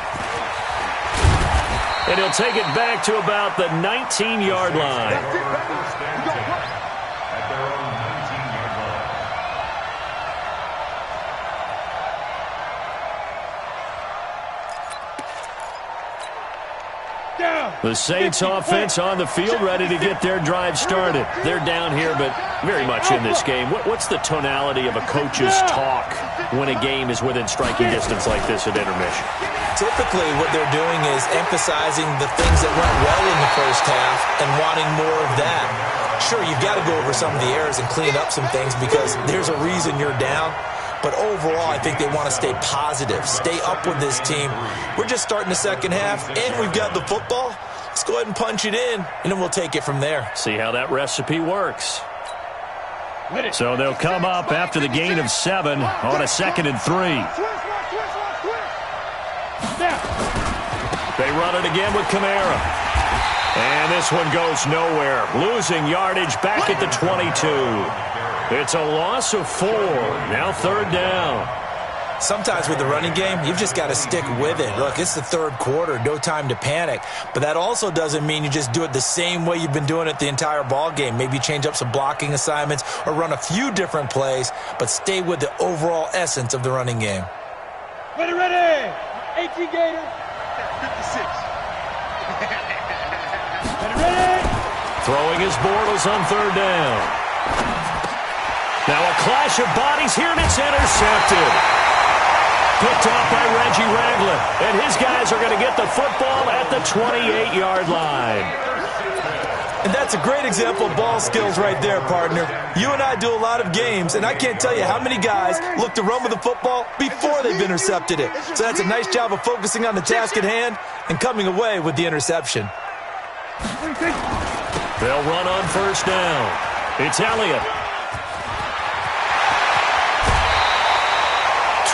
And he'll take it back to about the 19-yard line. The Saints offense on the field, ready to get their drive started. They're down here, but very much in this game. What's the tonality of a coach's talk when a game is within striking distance like this at intermission? Typically, what they're doing is emphasizing the things that went well in the first half and wanting more of that. Sure, you've got to go over some of the errors and clean up some things because there's a reason you're down. But overall, I think they want to stay positive, stay up with this team. We're just starting the second half, and we've got the football. Let's go ahead and punch it in, and then we'll take it from there. See how that recipe works. So they'll come up after the gain of 7 on a 2nd and 3. They run it again with Kamara. And this one goes nowhere. Losing yardage back at the 22. It's a loss of 4. Now 3rd down. Sometimes with the running game, you've just got to stick with it. Look, it's the 3rd quarter, no time to panic. But that also doesn't mean you just do it the same way you've been doing it the entire ball game. Maybe change up some blocking assignments or run a few different plays, but stay with the overall essence of the running game. Ready. 18 Gators. 56. Ready. Throwing his Bortles on 3rd down. Now a clash of bodies here, and it's intercepted. Picked off by Reggie Ragland, and his guys are going to get the football at the 28-yard line. And that's a great example of ball skills right there, partner. You and I do a lot of games, and I can't tell you how many guys look to run with the football before they've intercepted it. So that's a nice job of focusing on the task at hand and coming away with the interception. They'll run on 1st down. It's Elliott.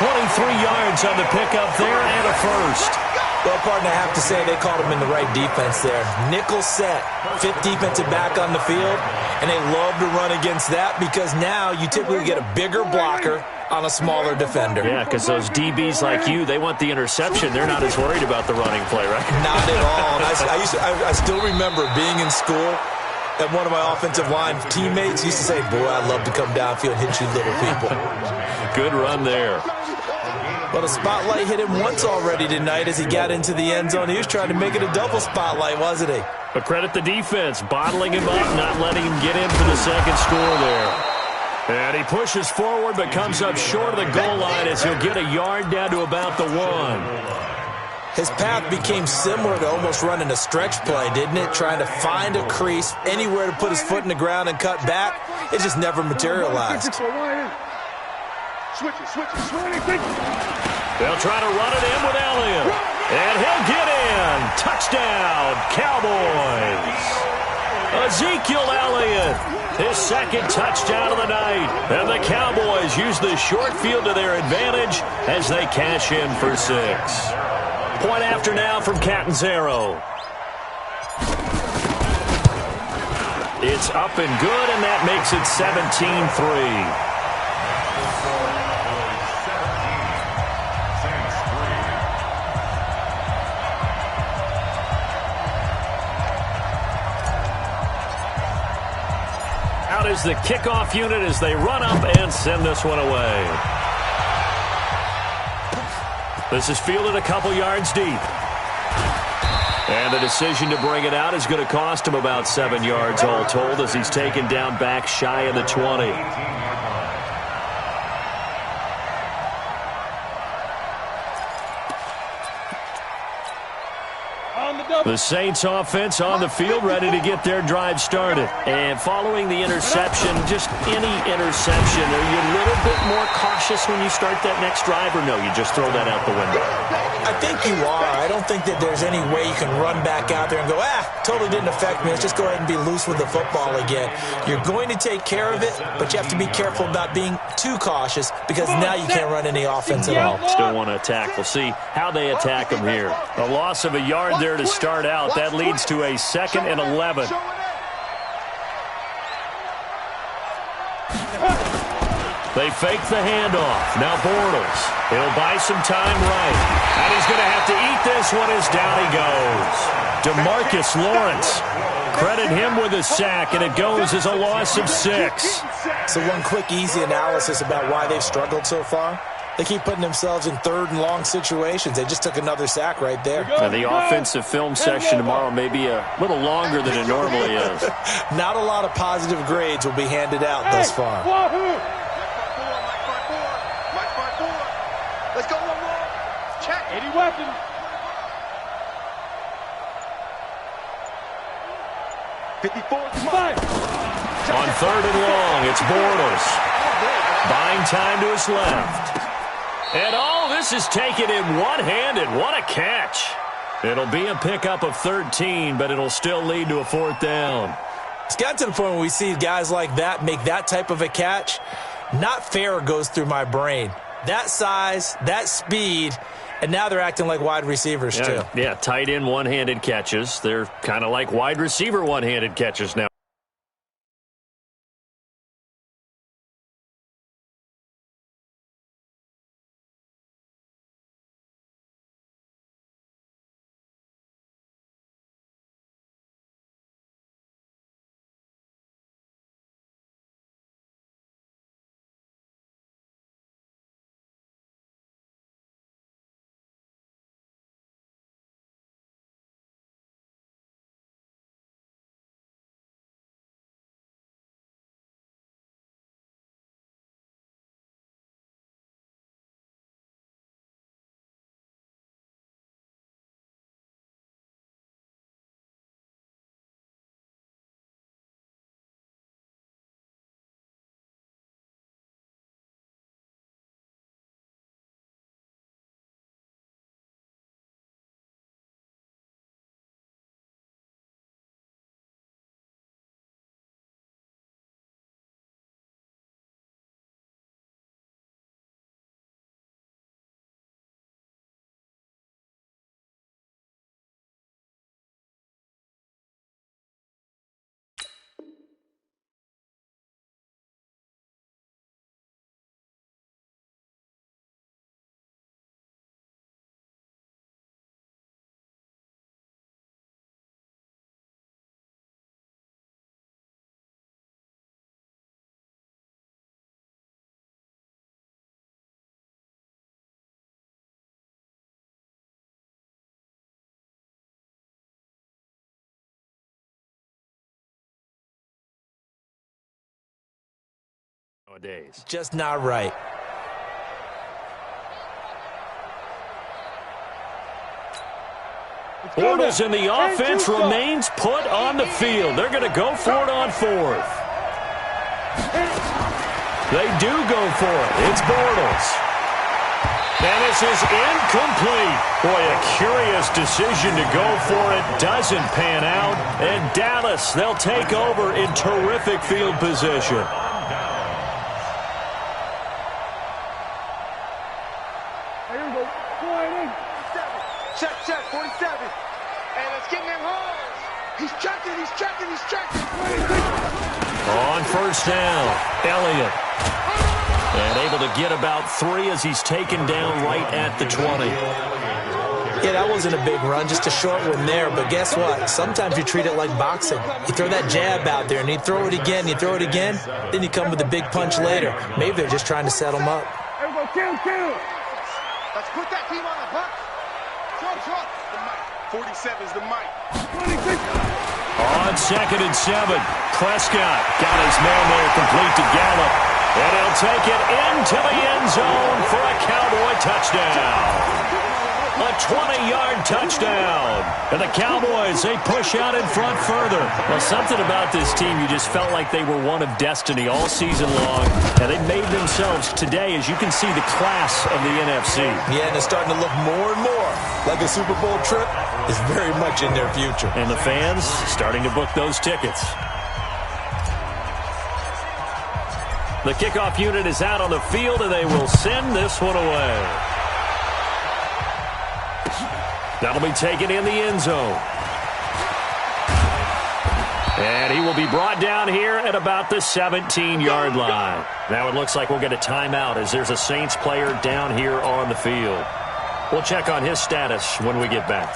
23 yards on the pickup there and a 1st. Well, partner, I have to say they called him in the right defense there. Nickel set, 5th defensive back on the field, and they love to run against that because now you typically get a bigger blocker on a smaller defender. Yeah, because those DBs like you, they want the interception. They're not as worried about the running play, right? Not at all. I still remember being in school, and one of my offensive line teammates used to say, boy, I'd love to come downfield and hit you little people. Good run there. Well, the spotlight hit him once already tonight as he got into the end zone. He was trying to make it a double spotlight, wasn't he? But credit the defense, bottling him up, not letting him get in for the 2nd score there. And he pushes forward but comes up short of the goal line as he'll get a yard down to about the 1. His path became similar to almost running a stretch play, didn't it? Trying to find a crease, anywhere to put his foot in the ground and cut back. It just never materialized. Switch it. They'll try to run it in with Elliott. And he'll get in. Touchdown, Cowboys. Ezekiel Elliott, his 2nd touchdown of the night. And the Cowboys use the short field to their advantage as they cash in for 6. Point after now from Catanzaro. It's up and good, and that makes it 17-3. Out is the kickoff unit as they run up and send this one away. This is fielded a couple yards deep. And the decision to bring it out is going to cost him about 7 yards all told as he's taken down back shy of the 20. The Saints offense on the field ready to get their drive started. And following the interception, just any interception, are you a little bit more cautious when you start that next drive, or no, you just throw that out the window? I think you are. I don't think that there's any way you can run back out there and go, totally didn't affect me. Let's just go ahead and be loose with the football again. You're going to take care of it, but you have to be careful about being too cautious because now you can't run any offense at all. Still want to attack. We'll see how they attack him here. A loss of a yard there to start out. That leads to a 2nd and 11. They fake the handoff. Now Bortles. He'll buy some time right. And he's going to have to eat this one as down he goes. DeMarcus Lawrence. Credit him with a sack, and it goes as a loss of 6. So one quick, easy analysis about why they've struggled so far. They keep putting themselves in third and long situations. They just took another sack right there. The offensive film session tomorrow may be a little longer than it normally is. Not a lot of positive grades will be handed out thus far. Let's go, one. Check. Any weapon. On third and long, it's Bortles. Buying time to his left. And this is taken in one-handed. What a catch. It'll be a pickup of 13, but it'll still lead to a fourth down. It's got to the point where we see guys like that make that type of a catch. Not fair goes through my brain. That size, that speed, and now they're acting like wide receivers too. Yeah, tight end one-handed catches. They're kind of like wide receiver one-handed catches now. Nowadays. Just not right. Bortles and the offense remains put on the field. They're going to go for it on fourth. They do go for it. It's Bortles. And this is incomplete. Boy, a curious decision to go for it. Doesn't pan out. And Dallas, they'll take over in terrific field position. Check, 47. And it's getting them holes. He's checking. On first down, Elliott. And able to get about 3 as he's taken down right at the 20. Yeah, that wasn't a big run, just a short one there. But guess what? Sometimes you treat it like boxing. You throw that jab out there, and you throw it again, then you come with a big punch later. Maybe they're just trying to set him up. There we go, kill. Let's put that team on the hunt. Truck. The mic. 47's the mic. 26. On 2nd and 7, Prescott got his man there complete to Gallup. And he'll take it into the end zone for a Cowboy touchdown. A 20-yard touchdown. And the Cowboys, they push out in front further. Well, something about this team, you just felt like they were one of destiny all season long. And they made themselves today, as you can see, the class of the NFC. Yeah, and it's starting to look more and more like a Super Bowl trip is very much in their future. And the fans starting to book those tickets. The kickoff unit is out on the field, and they will send this one away. That'll be taken in the end zone. And he will be brought down here at about the 17-yard line. Now it looks like we'll get a timeout as there's a Saints player down here on the field. We'll check on his status when we get back.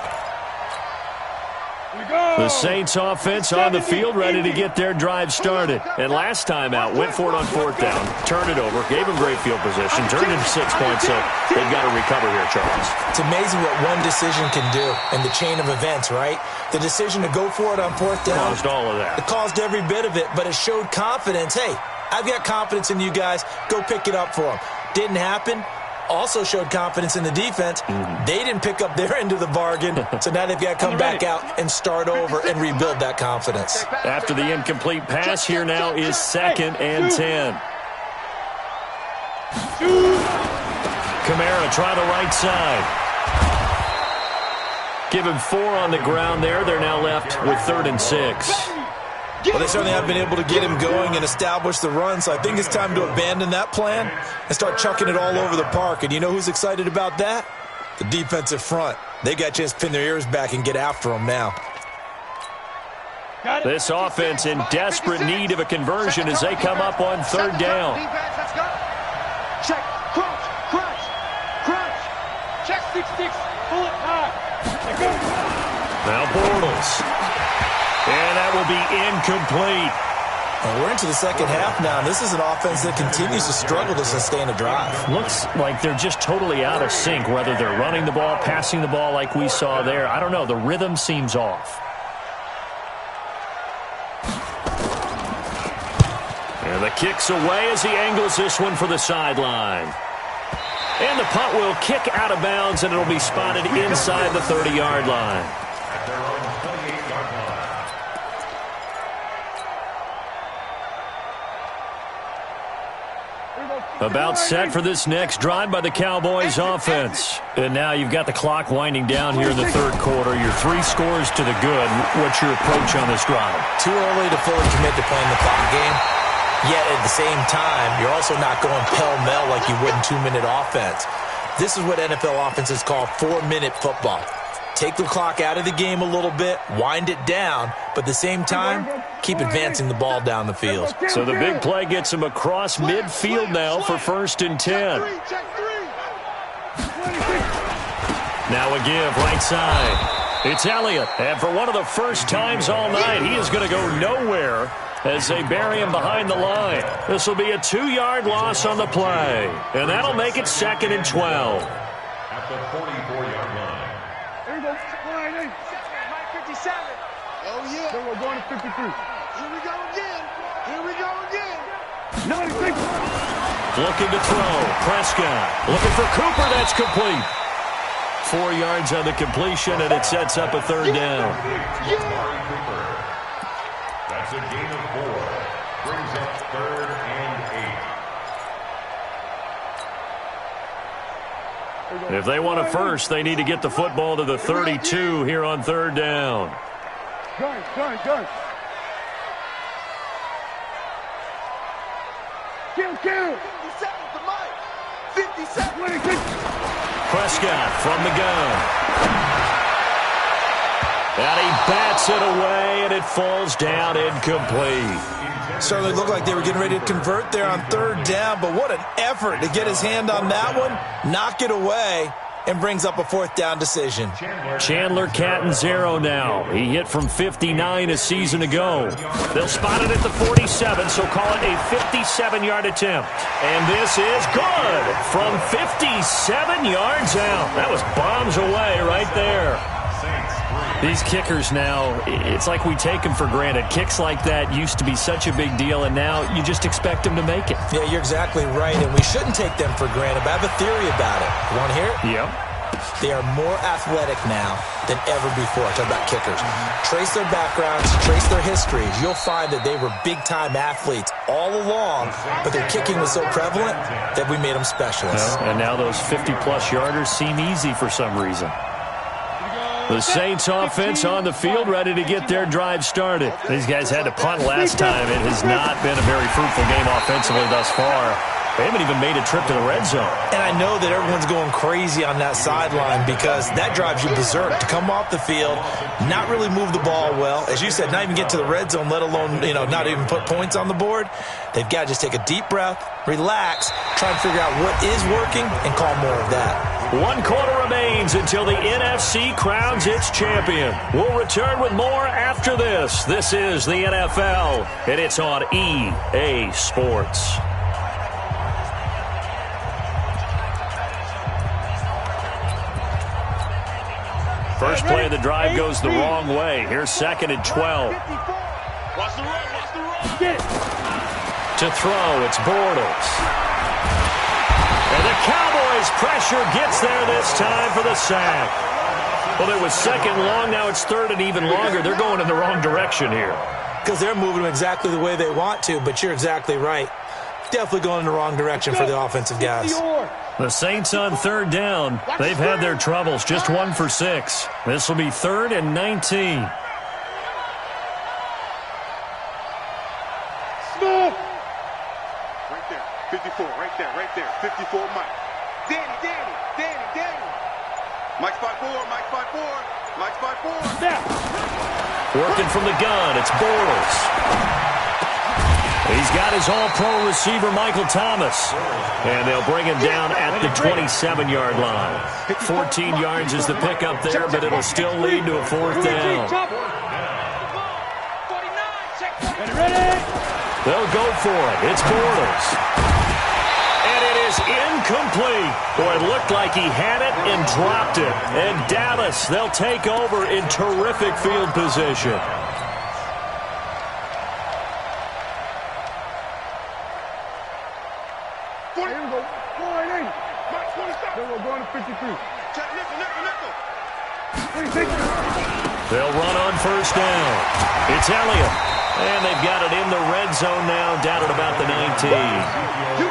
The Saints offense on the field, ready to get their drive started. And last time out, went for it on 4th down, turned it over, gave them great field position, turned into 6 points, so they've got to recover here, Charles. It's amazing what one decision can do in the chain of events, right? The decision to go for it on 4th down. Caused all of that. It caused every bit of it, but it showed confidence. Hey, I've got confidence in you guys. Go pick it up for them. Didn't happen. Also showed confidence in the defense. They didn't pick up their end of the bargain, so now they've got to come back out and start over and rebuild that confidence. After the incomplete pass, here now is 2nd and 10. Kamara try the right side. Give him 4 on the ground there. They're now left with 3rd and 6. Well, they certainly have been able to get him going and establish the run, so I think it's time to abandon that plan and start chucking it all over the park. And you know who's excited about that? The defensive front. They got a chance to pin their ears back and get after them now. This offense in desperate need of a conversion as they come up on 3rd down. Check, crunch. Check 6-6, pull it high. Now Bortles. And that will be incomplete. Well, we're into the second half now, and this is an offense that continues to struggle to sustain a drive. Looks like they're just totally out of sync, whether they're running the ball, passing the ball like we saw there. I don't know. The rhythm seems off. And the kick's away as he angles this one for the sideline. And the punt will kick out of bounds, and it'll be spotted inside the 30-yard line. About set for this next drive by the Cowboys offense. And now you've got the clock winding down here in the 3rd quarter. Your 3 scores to the good. What's your approach on this drive? Too early to fully commit to playing the clock game. Yet at the same time, you're also not going pell-mell like you would in 2-minute offense. This is what NFL offenses call 4-minute football. Take the clock out of the game a little bit, wind it down, but at the same time, keep advancing the ball down the field. So the big play gets him across midfield now for 1st and 10. Now a give, right side. It's Elliott, and for one of the first times all night, he is going to go nowhere as they bury him behind the line. This will be a 2-yard loss on the play, and that'll make it 2nd and 12. At the 44-yard line. Here we go. 57. Oh, yeah. Then we're going to 53. Here we go again. 96. Looking to throw. Prescott looking for Cooper. That's complete. 4 yards on the completion, and it sets up a 3rd down. That's a gain of 4. Brings up 3rd and 8. If they want a first, they need to get the football to the 32 here on 3rd down. Gun. Kill. 57 to Mike. 57. Prescott from the gun. And he bats it away, and it falls down incomplete. Certainly looked like they were getting ready to convert there on 3rd down, but what an effort to get his hand on that one, knock it away, and brings up a 4th down decision. Chandler Catanzaro now. He hit from 59 a season ago. They'll spot it at the 47, so call it a 57-yard attempt. And this is good from 57 yards out. That was bombs away right there. These kickers now, it's like we take them for granted. Kicks like that used to be such a big deal, and now you just expect them to make it. Yeah, you're exactly right, and we shouldn't take them for granted, but I have a theory about it. You want to hear it? Yep. They are more athletic now than ever before. Talk about kickers. Trace their backgrounds, trace their histories. You'll find that they were big-time athletes all along, but their kicking was so prevalent that we made them specialists. And now those 50-plus yarders seem easy for some reason. The Saints offense on the field, ready to get their drive started. These guys had to punt last time. It has not been a very fruitful game offensively thus far. They haven't even made a trip to the red zone. And I know that everyone's going crazy on that sideline because that drives you berserk to come off the field, not really move the ball well. As you said, not even get to the red zone, let alone, not even put points on the board. They've got to just take a deep breath, relax, try and figure out what is working, and call more of that. 1 quarter remains until the NFC crowns its champion. We'll return with more after this. This is the NFL, and it's on EA Sports. First play of the drive goes the wrong way. Here's 2nd and 12. Watch the run. To throw, it's Bortles. And the Cowboys' pressure gets there this time for the sack. Well, it was 2nd long, now it's 3rd and even longer. They're going in the wrong direction here. Because they're moving them exactly the way they want to, but you're exactly right. Definitely going in the wrong direction for the offensive guys. The Saints on 3rd down. They've had their troubles, just 1 for 6. This will be 3rd and 19. Smith! Right there, 54, right there. 54, Mike. Danny. Mike's 5'4", Mike's 5'4". Yeah. Working from the gun, it's Bortles. He's got his all-pro receiver, Michael Thomas. And they'll bring him down at the 27-yard line. 14 yards is the pickup there, but it'll still lead to a 4th down. They'll go for it. It's Bortles. And it is incomplete. Boy, it looked like he had it and dropped it. And Dallas, they'll take over in terrific field position. They'll run on 1st down. It's Elliott. And they've got it in the red zone now, down at about the 19.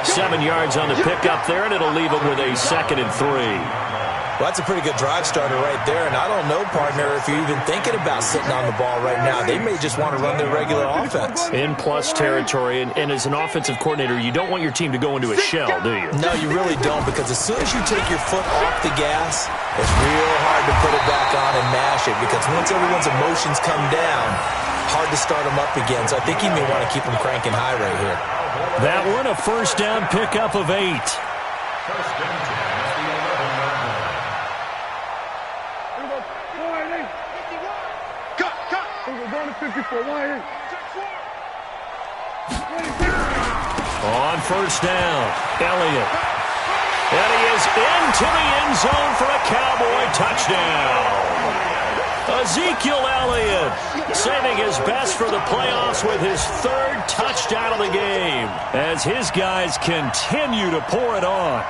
7 yards on the pickup there, and it'll leave them with a 2nd and 3. Well, that's a pretty good drive starter right there, and I don't know, partner, if you're even thinking about sitting on the ball right now. They may just want to run their regular offense. In plus territory, and as an offensive coordinator, you don't want your team to go into a shell, do you? No, you really don't, because as soon as you take your foot off the gas, it's real hard to put it back on and mash it, because once everyone's emotions come down, hard to start them up again. So I think you may want to keep them cranking high right here. That one, a 1st down pickup of 8. First down at the 11-yard line. On 1st down, Elliott. And he is into the end zone for a Cowboy touchdown. Ezekiel Elliott saving his best for the playoffs with his 3rd touchdown of the game as his guys continue to pour it on.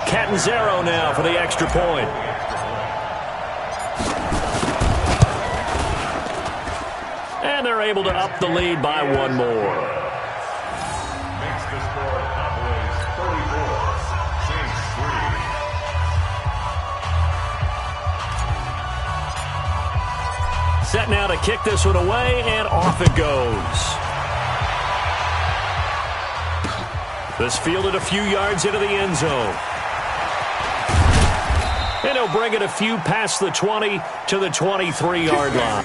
Catanzaro now for the extra point. And they're able to up the lead by 1 more. Makes the score Cowboys 34, Saints 3. Set now to kick this one away, and off it goes. This fielded a few yards into the end zone. And he'll bring it a few past the 20 to the 23-yard line.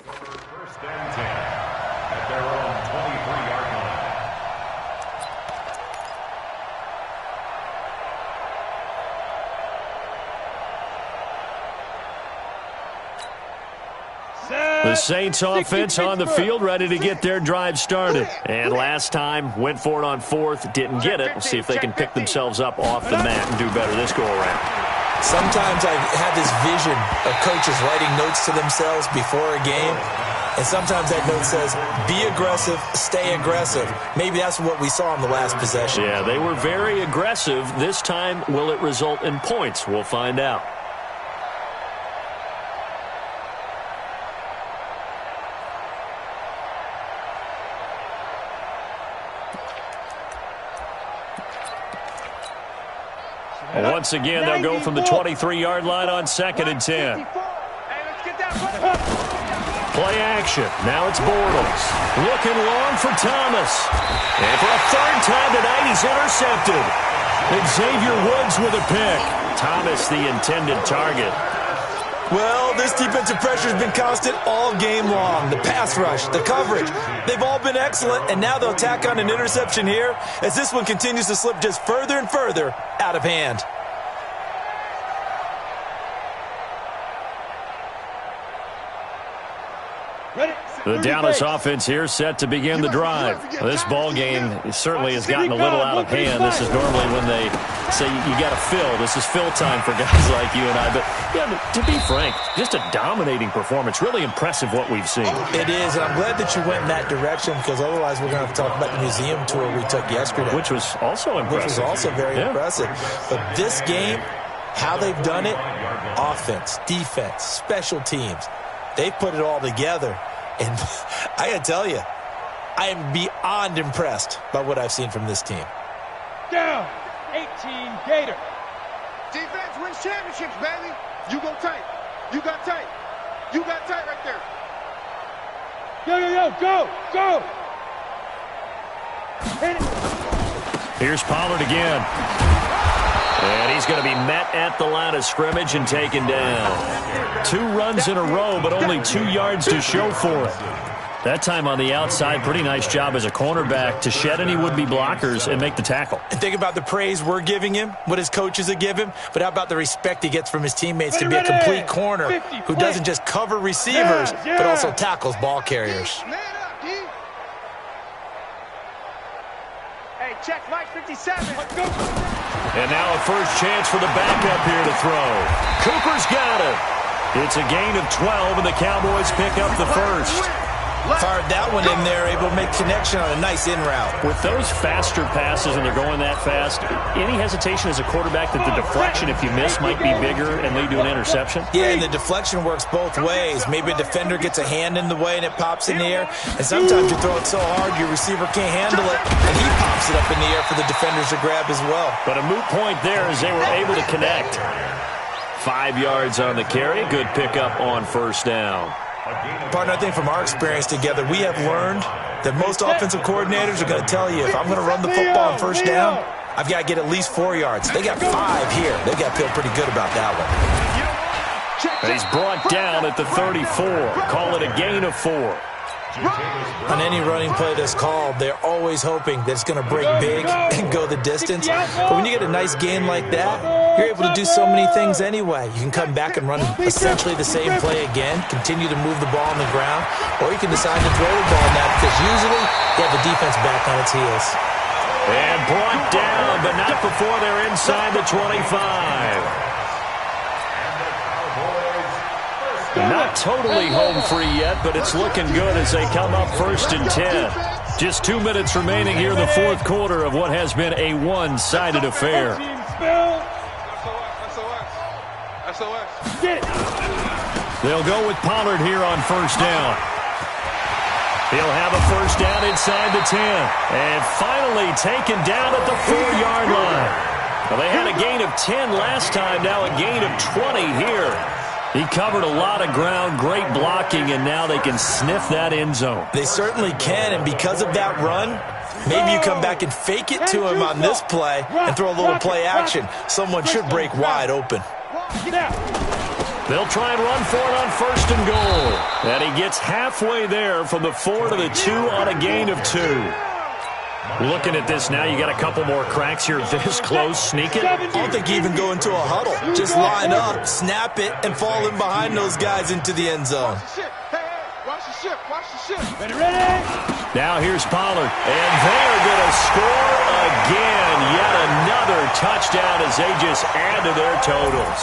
First and 10 at their own 23-yard line. The Saints offense on the field, ready to get their drive started. And last time, went for it on 4th, didn't get it. We'll see if they can pick themselves up off the mat and do better this go-around. Sometimes I have this vision of coaches writing notes to themselves before a game. And sometimes that note says, be aggressive, stay aggressive. Maybe that's what we saw in the last possession. Yeah, they were very aggressive. This time, will it result in points? We'll find out. Once again, they'll go from the 23-yard line on 2nd and 10. Play action. Now it's Bortles. Looking long for Thomas. And for a third time tonight, he's intercepted. And Xavier Woods with a pick. Thomas, the intended target. Well, this defensive pressure has been constant all game long. The pass rush, the coverage, they've all been excellent, and now they'll tack on an interception here as this one continues to slip just further and further out of hand. The Dallas offense here set to begin the drive. This ball game certainly has gotten a little out of hand. This is normally when they say you got to fill. This is fill time for guys like you and I. But yeah, to be frank, just a dominating performance. Really impressive what we've seen. It is, and I'm glad that you went in that direction because otherwise we're going to have to talk about the museum tour we took yesterday. Which was also impressive. Which was also very impressive. But this game, how they've done it, offense, defense, special teams, they've put it all together. And I got to tell you, I am beyond impressed by what I've seen from this team. Down, 18 Gator. Defense wins championships, baby. You go tight. You got tight. You got tight right there. Go. Hit it. Here's Pollard again. And he's going to be met at the line of scrimmage and taken down. 2 runs in a row, but only 2 yards to show for it. That time on the outside, pretty nice job as a cornerback to shed any would-be blockers and make the tackle. And think about the praise we're giving him, what his coaches have given him, but how about the respect he gets from his teammates to be a complete corner who doesn't just cover receivers, but also tackles ball carriers. Hey, check Mike 57. Let's go. And now a first chance for the backup here to throw. Cooper's got it. It's a gain of 12, and the Cowboys pick up the first. Fired that one in there, able to make connection on a nice in route. With those faster passes and they're going that fast, any hesitation as a quarterback that the deflection, if you miss, might be bigger and lead to an interception? Yeah, and the deflection works both ways. Maybe a defender gets a hand in the way and it pops in the air, and sometimes you throw it so hard your receiver can't handle it, and he pops it up in the air for the defenders to grab as well. But a moot point there as they were able to connect. 5 yards on the carry. Good pickup on first down. Partner, I think from our experience together, we have learned that most offensive coordinators are going to tell you, if I'm going to run the football on first down, I've got to get at least 4 yards. They got 5 here. They got to feel pretty good about that one. And he's brought down at the 34. Call it a gain of 4. On any running play that's called, they're always hoping that it's going to break big and go the distance. But when you get a nice gain like that, you're able to do so many things anyway. You can come back and run essentially the same play again, continue to move the ball on the ground, or you can decide to throw the ball now because usually you have the defense back on its heels. And brought down, but not before they're inside the 25. Not totally home free yet, but it's looking good as they come up 1st and 10. Just 2 minutes remaining here in the fourth quarter of what has been a one-sided affair. They'll go with Pollard here on first down. He'll have a first down inside the 10. And finally taken down at the 4-yard line. Well, they had a gain of 10 last time, now a gain of 20 here. He covered a lot of ground, great blocking, and now they can sniff that end zone. They certainly can, and because of that run, maybe you come back and fake it to him on this play and throw a little play action. Someone should break wide open. They'll try and run for it on 1st and goal. And he gets halfway there from the 4 to the 2 on a gain of 2. Looking at this now, you got a couple more cracks here this close. Sneak it. I don't think you even go into a huddle. Just line up, snap it, and fall in behind those guys into the end zone. Watch the ship. Ready? Now here's Pollard. And they're going to score again. Yet another touchdown as they just add to their totals.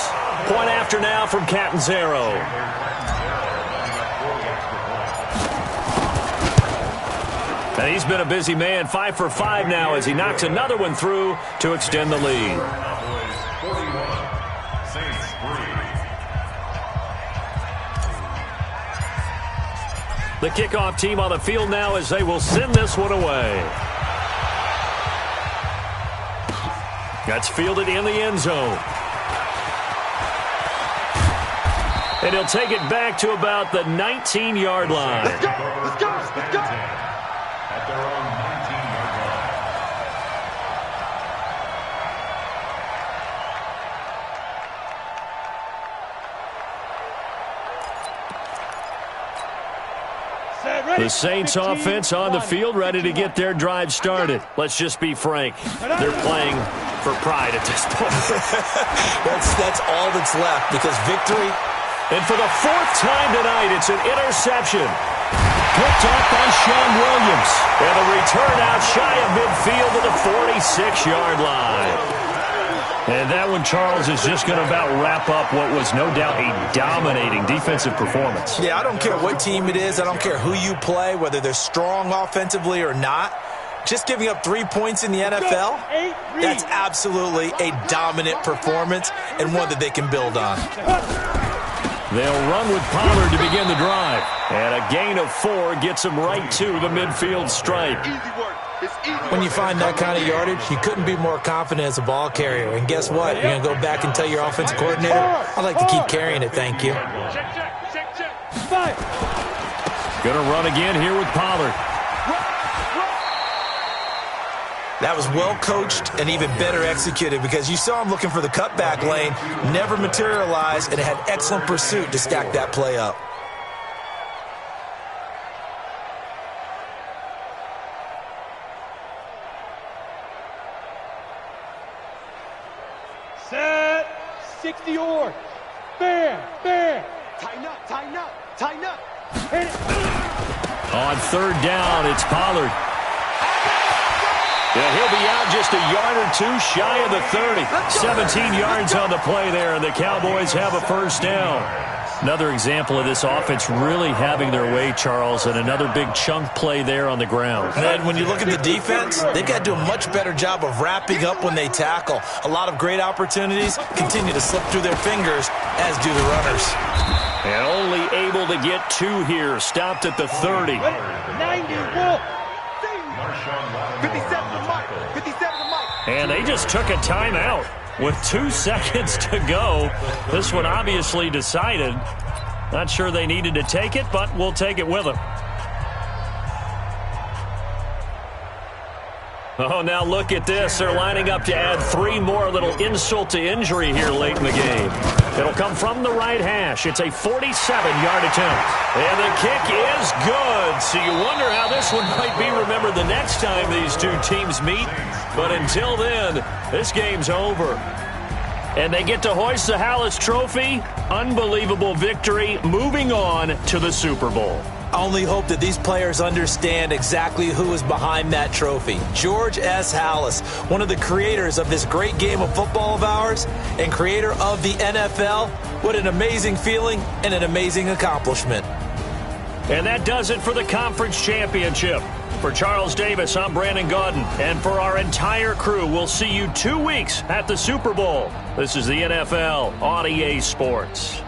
Point after now from Catanzaro. And he's been a busy man, 5 for 5 now as he knocks another one through to extend the lead. The kickoff team on the field now as they will send this one away. That's fielded in the end zone. And he'll take it back to about the 19-yard line. Let's go! Let's go! Let's go! At their own 19-yard line. The Saints offense on the field, ready to get their drive started. Let's just be frank. They're playing for pride at this point. That's all that's left because victory. And for the 4th time tonight, it's an interception. Picked up by Sean Williams. And a return out shy of midfield to the 46-yard line. And that one, Charles, is just going to about wrap up what was no doubt a dominating defensive performance. Yeah, I don't care what team it is. I don't care who you play, whether they're strong offensively or not. Just giving up 3 points in the NFL, that's absolutely a dominant performance and one that they can build on. They'll run with Pollard to begin the drive. And a gain of 4 gets him right to the midfield stripe. When you find that kind of yardage, you couldn't be more confident as a ball carrier. And guess what? You're going to go back and tell your offensive coordinator, I'd like to keep carrying it, thank you. Going to run again here with Pollard. That was well coached and even better executed because you saw him looking for the cutback lane, never materialized, and had excellent pursuit to stack that play up. Set. 60 yards. Bam. Bam. Tighten up. Tighten up. Tighten up. Hit it. On 3rd down, it's Pollard. Yeah, he'll be out just a yard or 2 shy of the 30. 17 yards on the play there, and the Cowboys have a 1st down. Another example of this offense really having their way, Charles, and another big chunk play there on the ground. And then when you look at the defense, they've got to do a much better job of wrapping up when they tackle. A lot of great opportunities continue to slip through their fingers, as do the runners. And only able to get 2 here, stopped at the 30. 91. 57 to Mike. 57 to Mike. And they just took a timeout with 2 seconds to go. This one obviously decided. Not sure they needed to take it, but we'll take it with them. Oh, now look at this. They're lining up to add 3 more, little insult to injury here late in the game. It'll come from the right hash. It's a 47-yard attempt. And the kick is good. So you wonder how this one might be remembered the next time these 2 teams meet. But until then, this game's over. And they get to hoist the Hallis Trophy. Unbelievable victory. Moving on to the Super Bowl. I only hope that these players understand exactly who is behind that trophy. George S. Hallis, one of the creators of this great game of football of ours and creator of the NFL. What an amazing feeling and an amazing accomplishment. And that does it for the conference championship. For Charles Davis, I'm Brandon Gaudin. And for our entire crew, we'll see you 2 weeks at the Super Bowl. This is the NFL on EA Sports.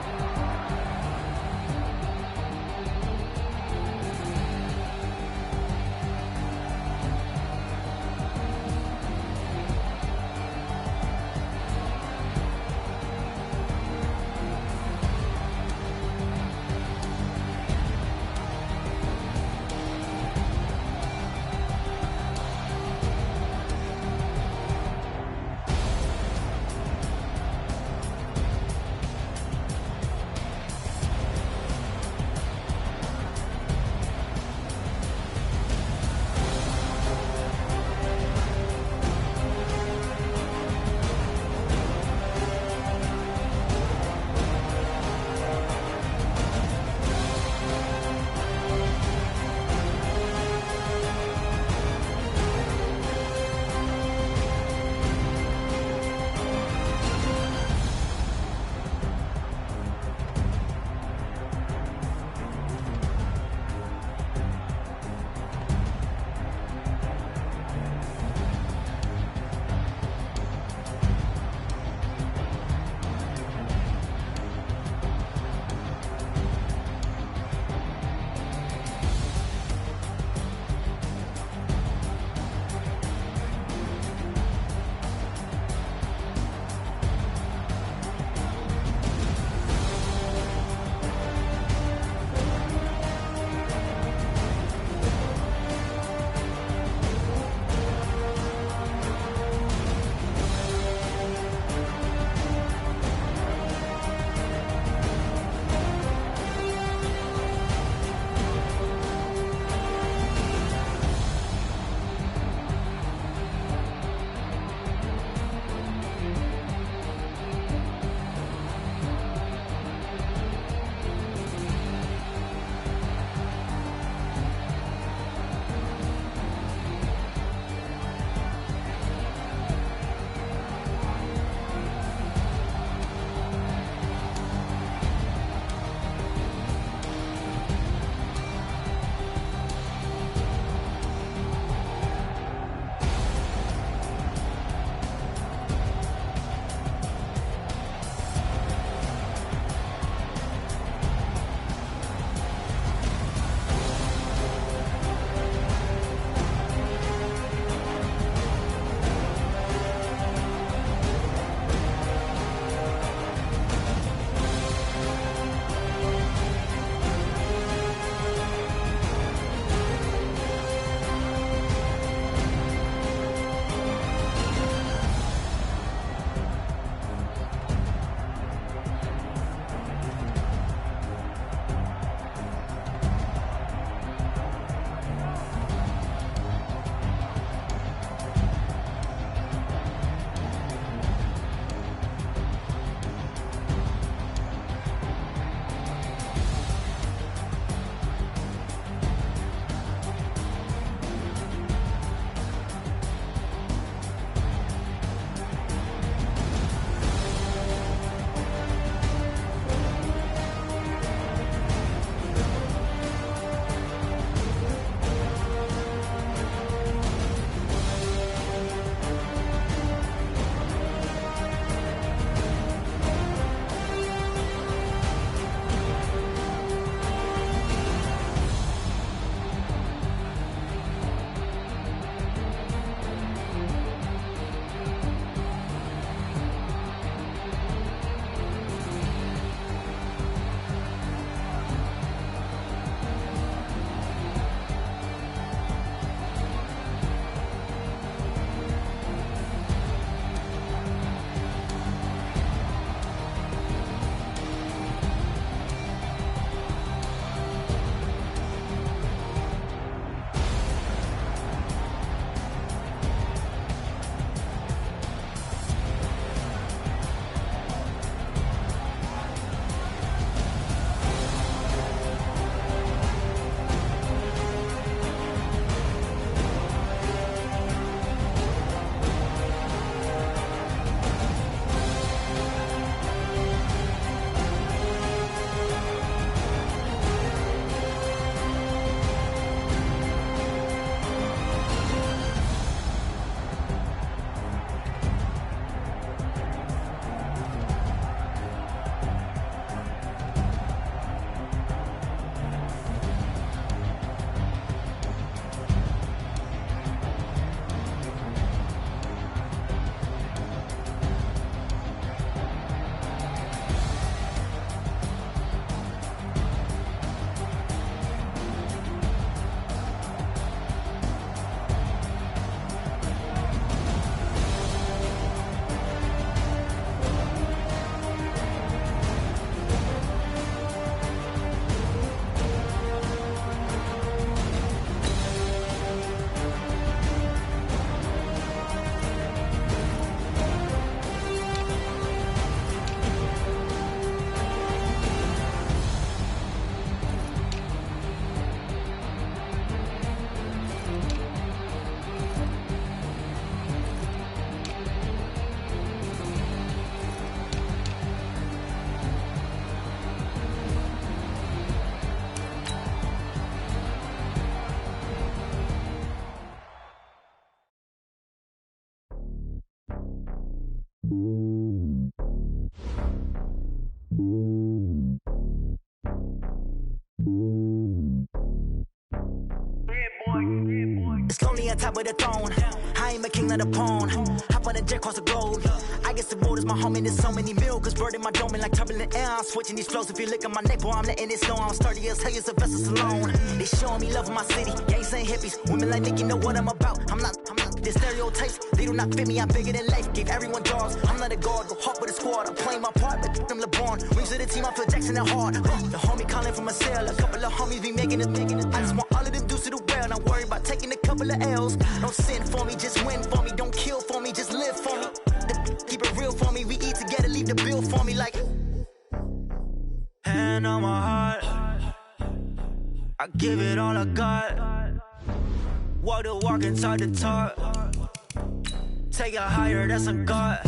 on top of the throne. I ain't a king of the pawn. Hop on a jet across the globe. I guess the road is my home and there's so many miracles. Bird in my dome and like turbulent air. I'm switching these flows. If you look at my neck, boy, I'm letting it slow. I'm sturdy as hell as Sylvester Stallone. They showing me love in my city. Gangsta hippies. Women like Nicki know what I'm about. I'm not the stereotypes. They do not fit me. I'm bigger than life. Gave everyone dogs. I'm not a guard. Go hard with a squad. I'm playing my part, but I'm LeBron. Wings of the team. I feel Jackson and hard. The homie calling from a cell. A couple of homies be making it. I just want all of them dudes to the well. Not worry about taking a couple of L's. Don't sin for me, just win for me. Don't kill for me, just live for me. Keep it real for me. We eat together, leave the bill for me like. Hand on my heart, I give it all I got. Walk the walk and talk the talk. Take it higher, that's a God.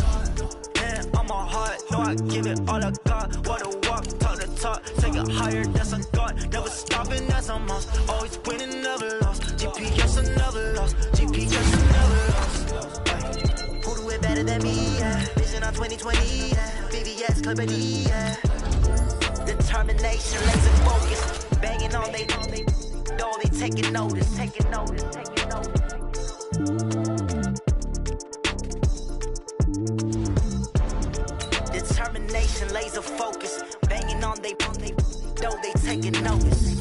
Hand on my heart, no, I give it all I got. Walk the walk, talk the talk. Take it higher, that's a God. Never stopping, that's a must. Always winning, never lost. GPS, I never lost. GPS, I never lost. Who do it better than me? Yeah. Vision on 2020. Yeah. VVS, Clippity. Yeah. Determination, laser focus. Banging all they know. They taking notice. Taking notice. Taking notice. Determination, laser focus. Banging on they know they taking notice.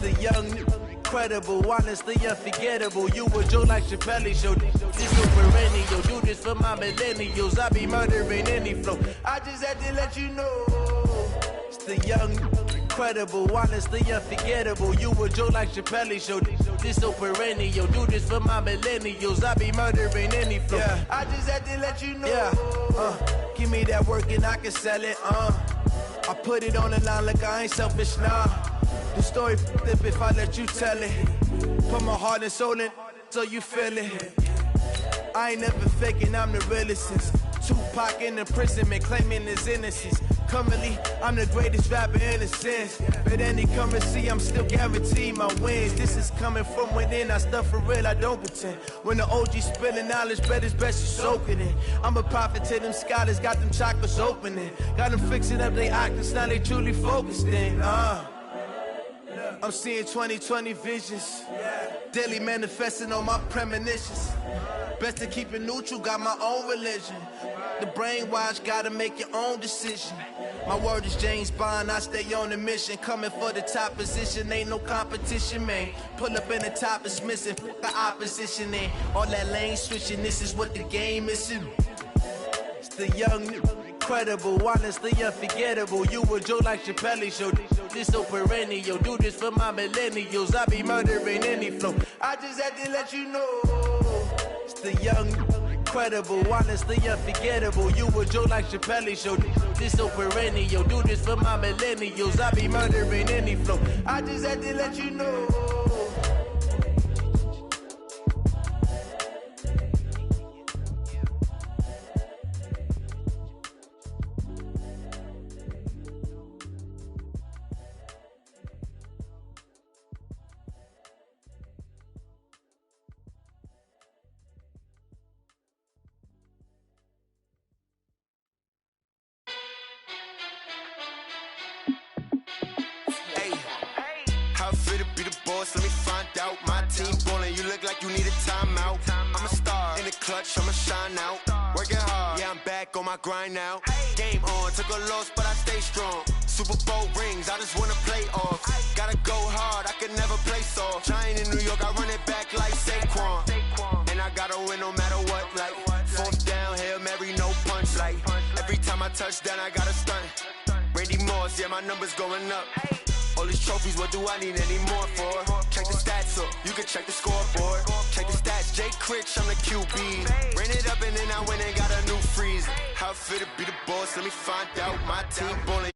The young, incredible, honestly unforgettable. You a joke like Chappelle Show. This so perennial. Do this for my millennials. I be murdering any flow. I just had to let you know. It's the young, incredible, honestly unforgettable. You a joke like Chappelle Show. This so perennial. Do this for my millennials. I be murdering any flow. Yeah. I just had to let you know. Yeah. Give me that work and I can sell it. I put it on the line like I ain't selfish now. The story flip if I let you tell it. Put my heart and soul in so you feel it. I ain't never faking, I'm the realest since Tupac in imprisonment, claiming his innocence. Currently, I'm the greatest rapper in a sense. But any currency, I'm still guaranteed my wins. This is coming from within, I stuff for real, I don't pretend. When the OG spilling knowledge, bet it's best you soak it in. I'm a prophet to them scholars, got them chakras opening. Got them fixing up their octaves, now they truly focused in. I'm seeing 2020 visions. Daily manifesting on my premonitions. Best to keep it neutral, got my own religion. The brainwash, gotta make your own decision. My word is James Bond, I stay on a mission. Coming for the top position, ain't no competition, man. Pull up in the top, it's missing, fuck the opposition, and all that lane switching, this is what the game is. It's the young, incredible, honestly unforgettable. You a joke like Chappelle Show. This so perennial. Do this for my millennials. I be murdering any flow. I just had to let you know. It's the young, incredible, honestly unforgettable. You a joke like Chappelle Show. This so perennial. Do this for my millennials. I be murdering any flow. I just had to let you know. Let me find out. My team ballin', you look like you need a timeout. I'm a star in the clutch, I'ma shine out. Working hard, yeah, I'm back on my grind now. Game on, took a loss, but I stay strong. Super Bowl rings, I just wanna play off. Gotta go hard, I could never play soft. Giant in New York, I run it back like Saquon. And I gotta win no matter what, like fourth down, Hail Mary, no punch. Like every time I touch down, I gotta stunt. Randy Moss, yeah, my numbers going up. All these trophies, what do I need any more for? Check the stats up, you can check the scoreboard. Check the stats, Jay Critch, I'm the QB. Ran it up and then I went and got a new freeze. How it feel to be the boss, let me find out. My team ballin'.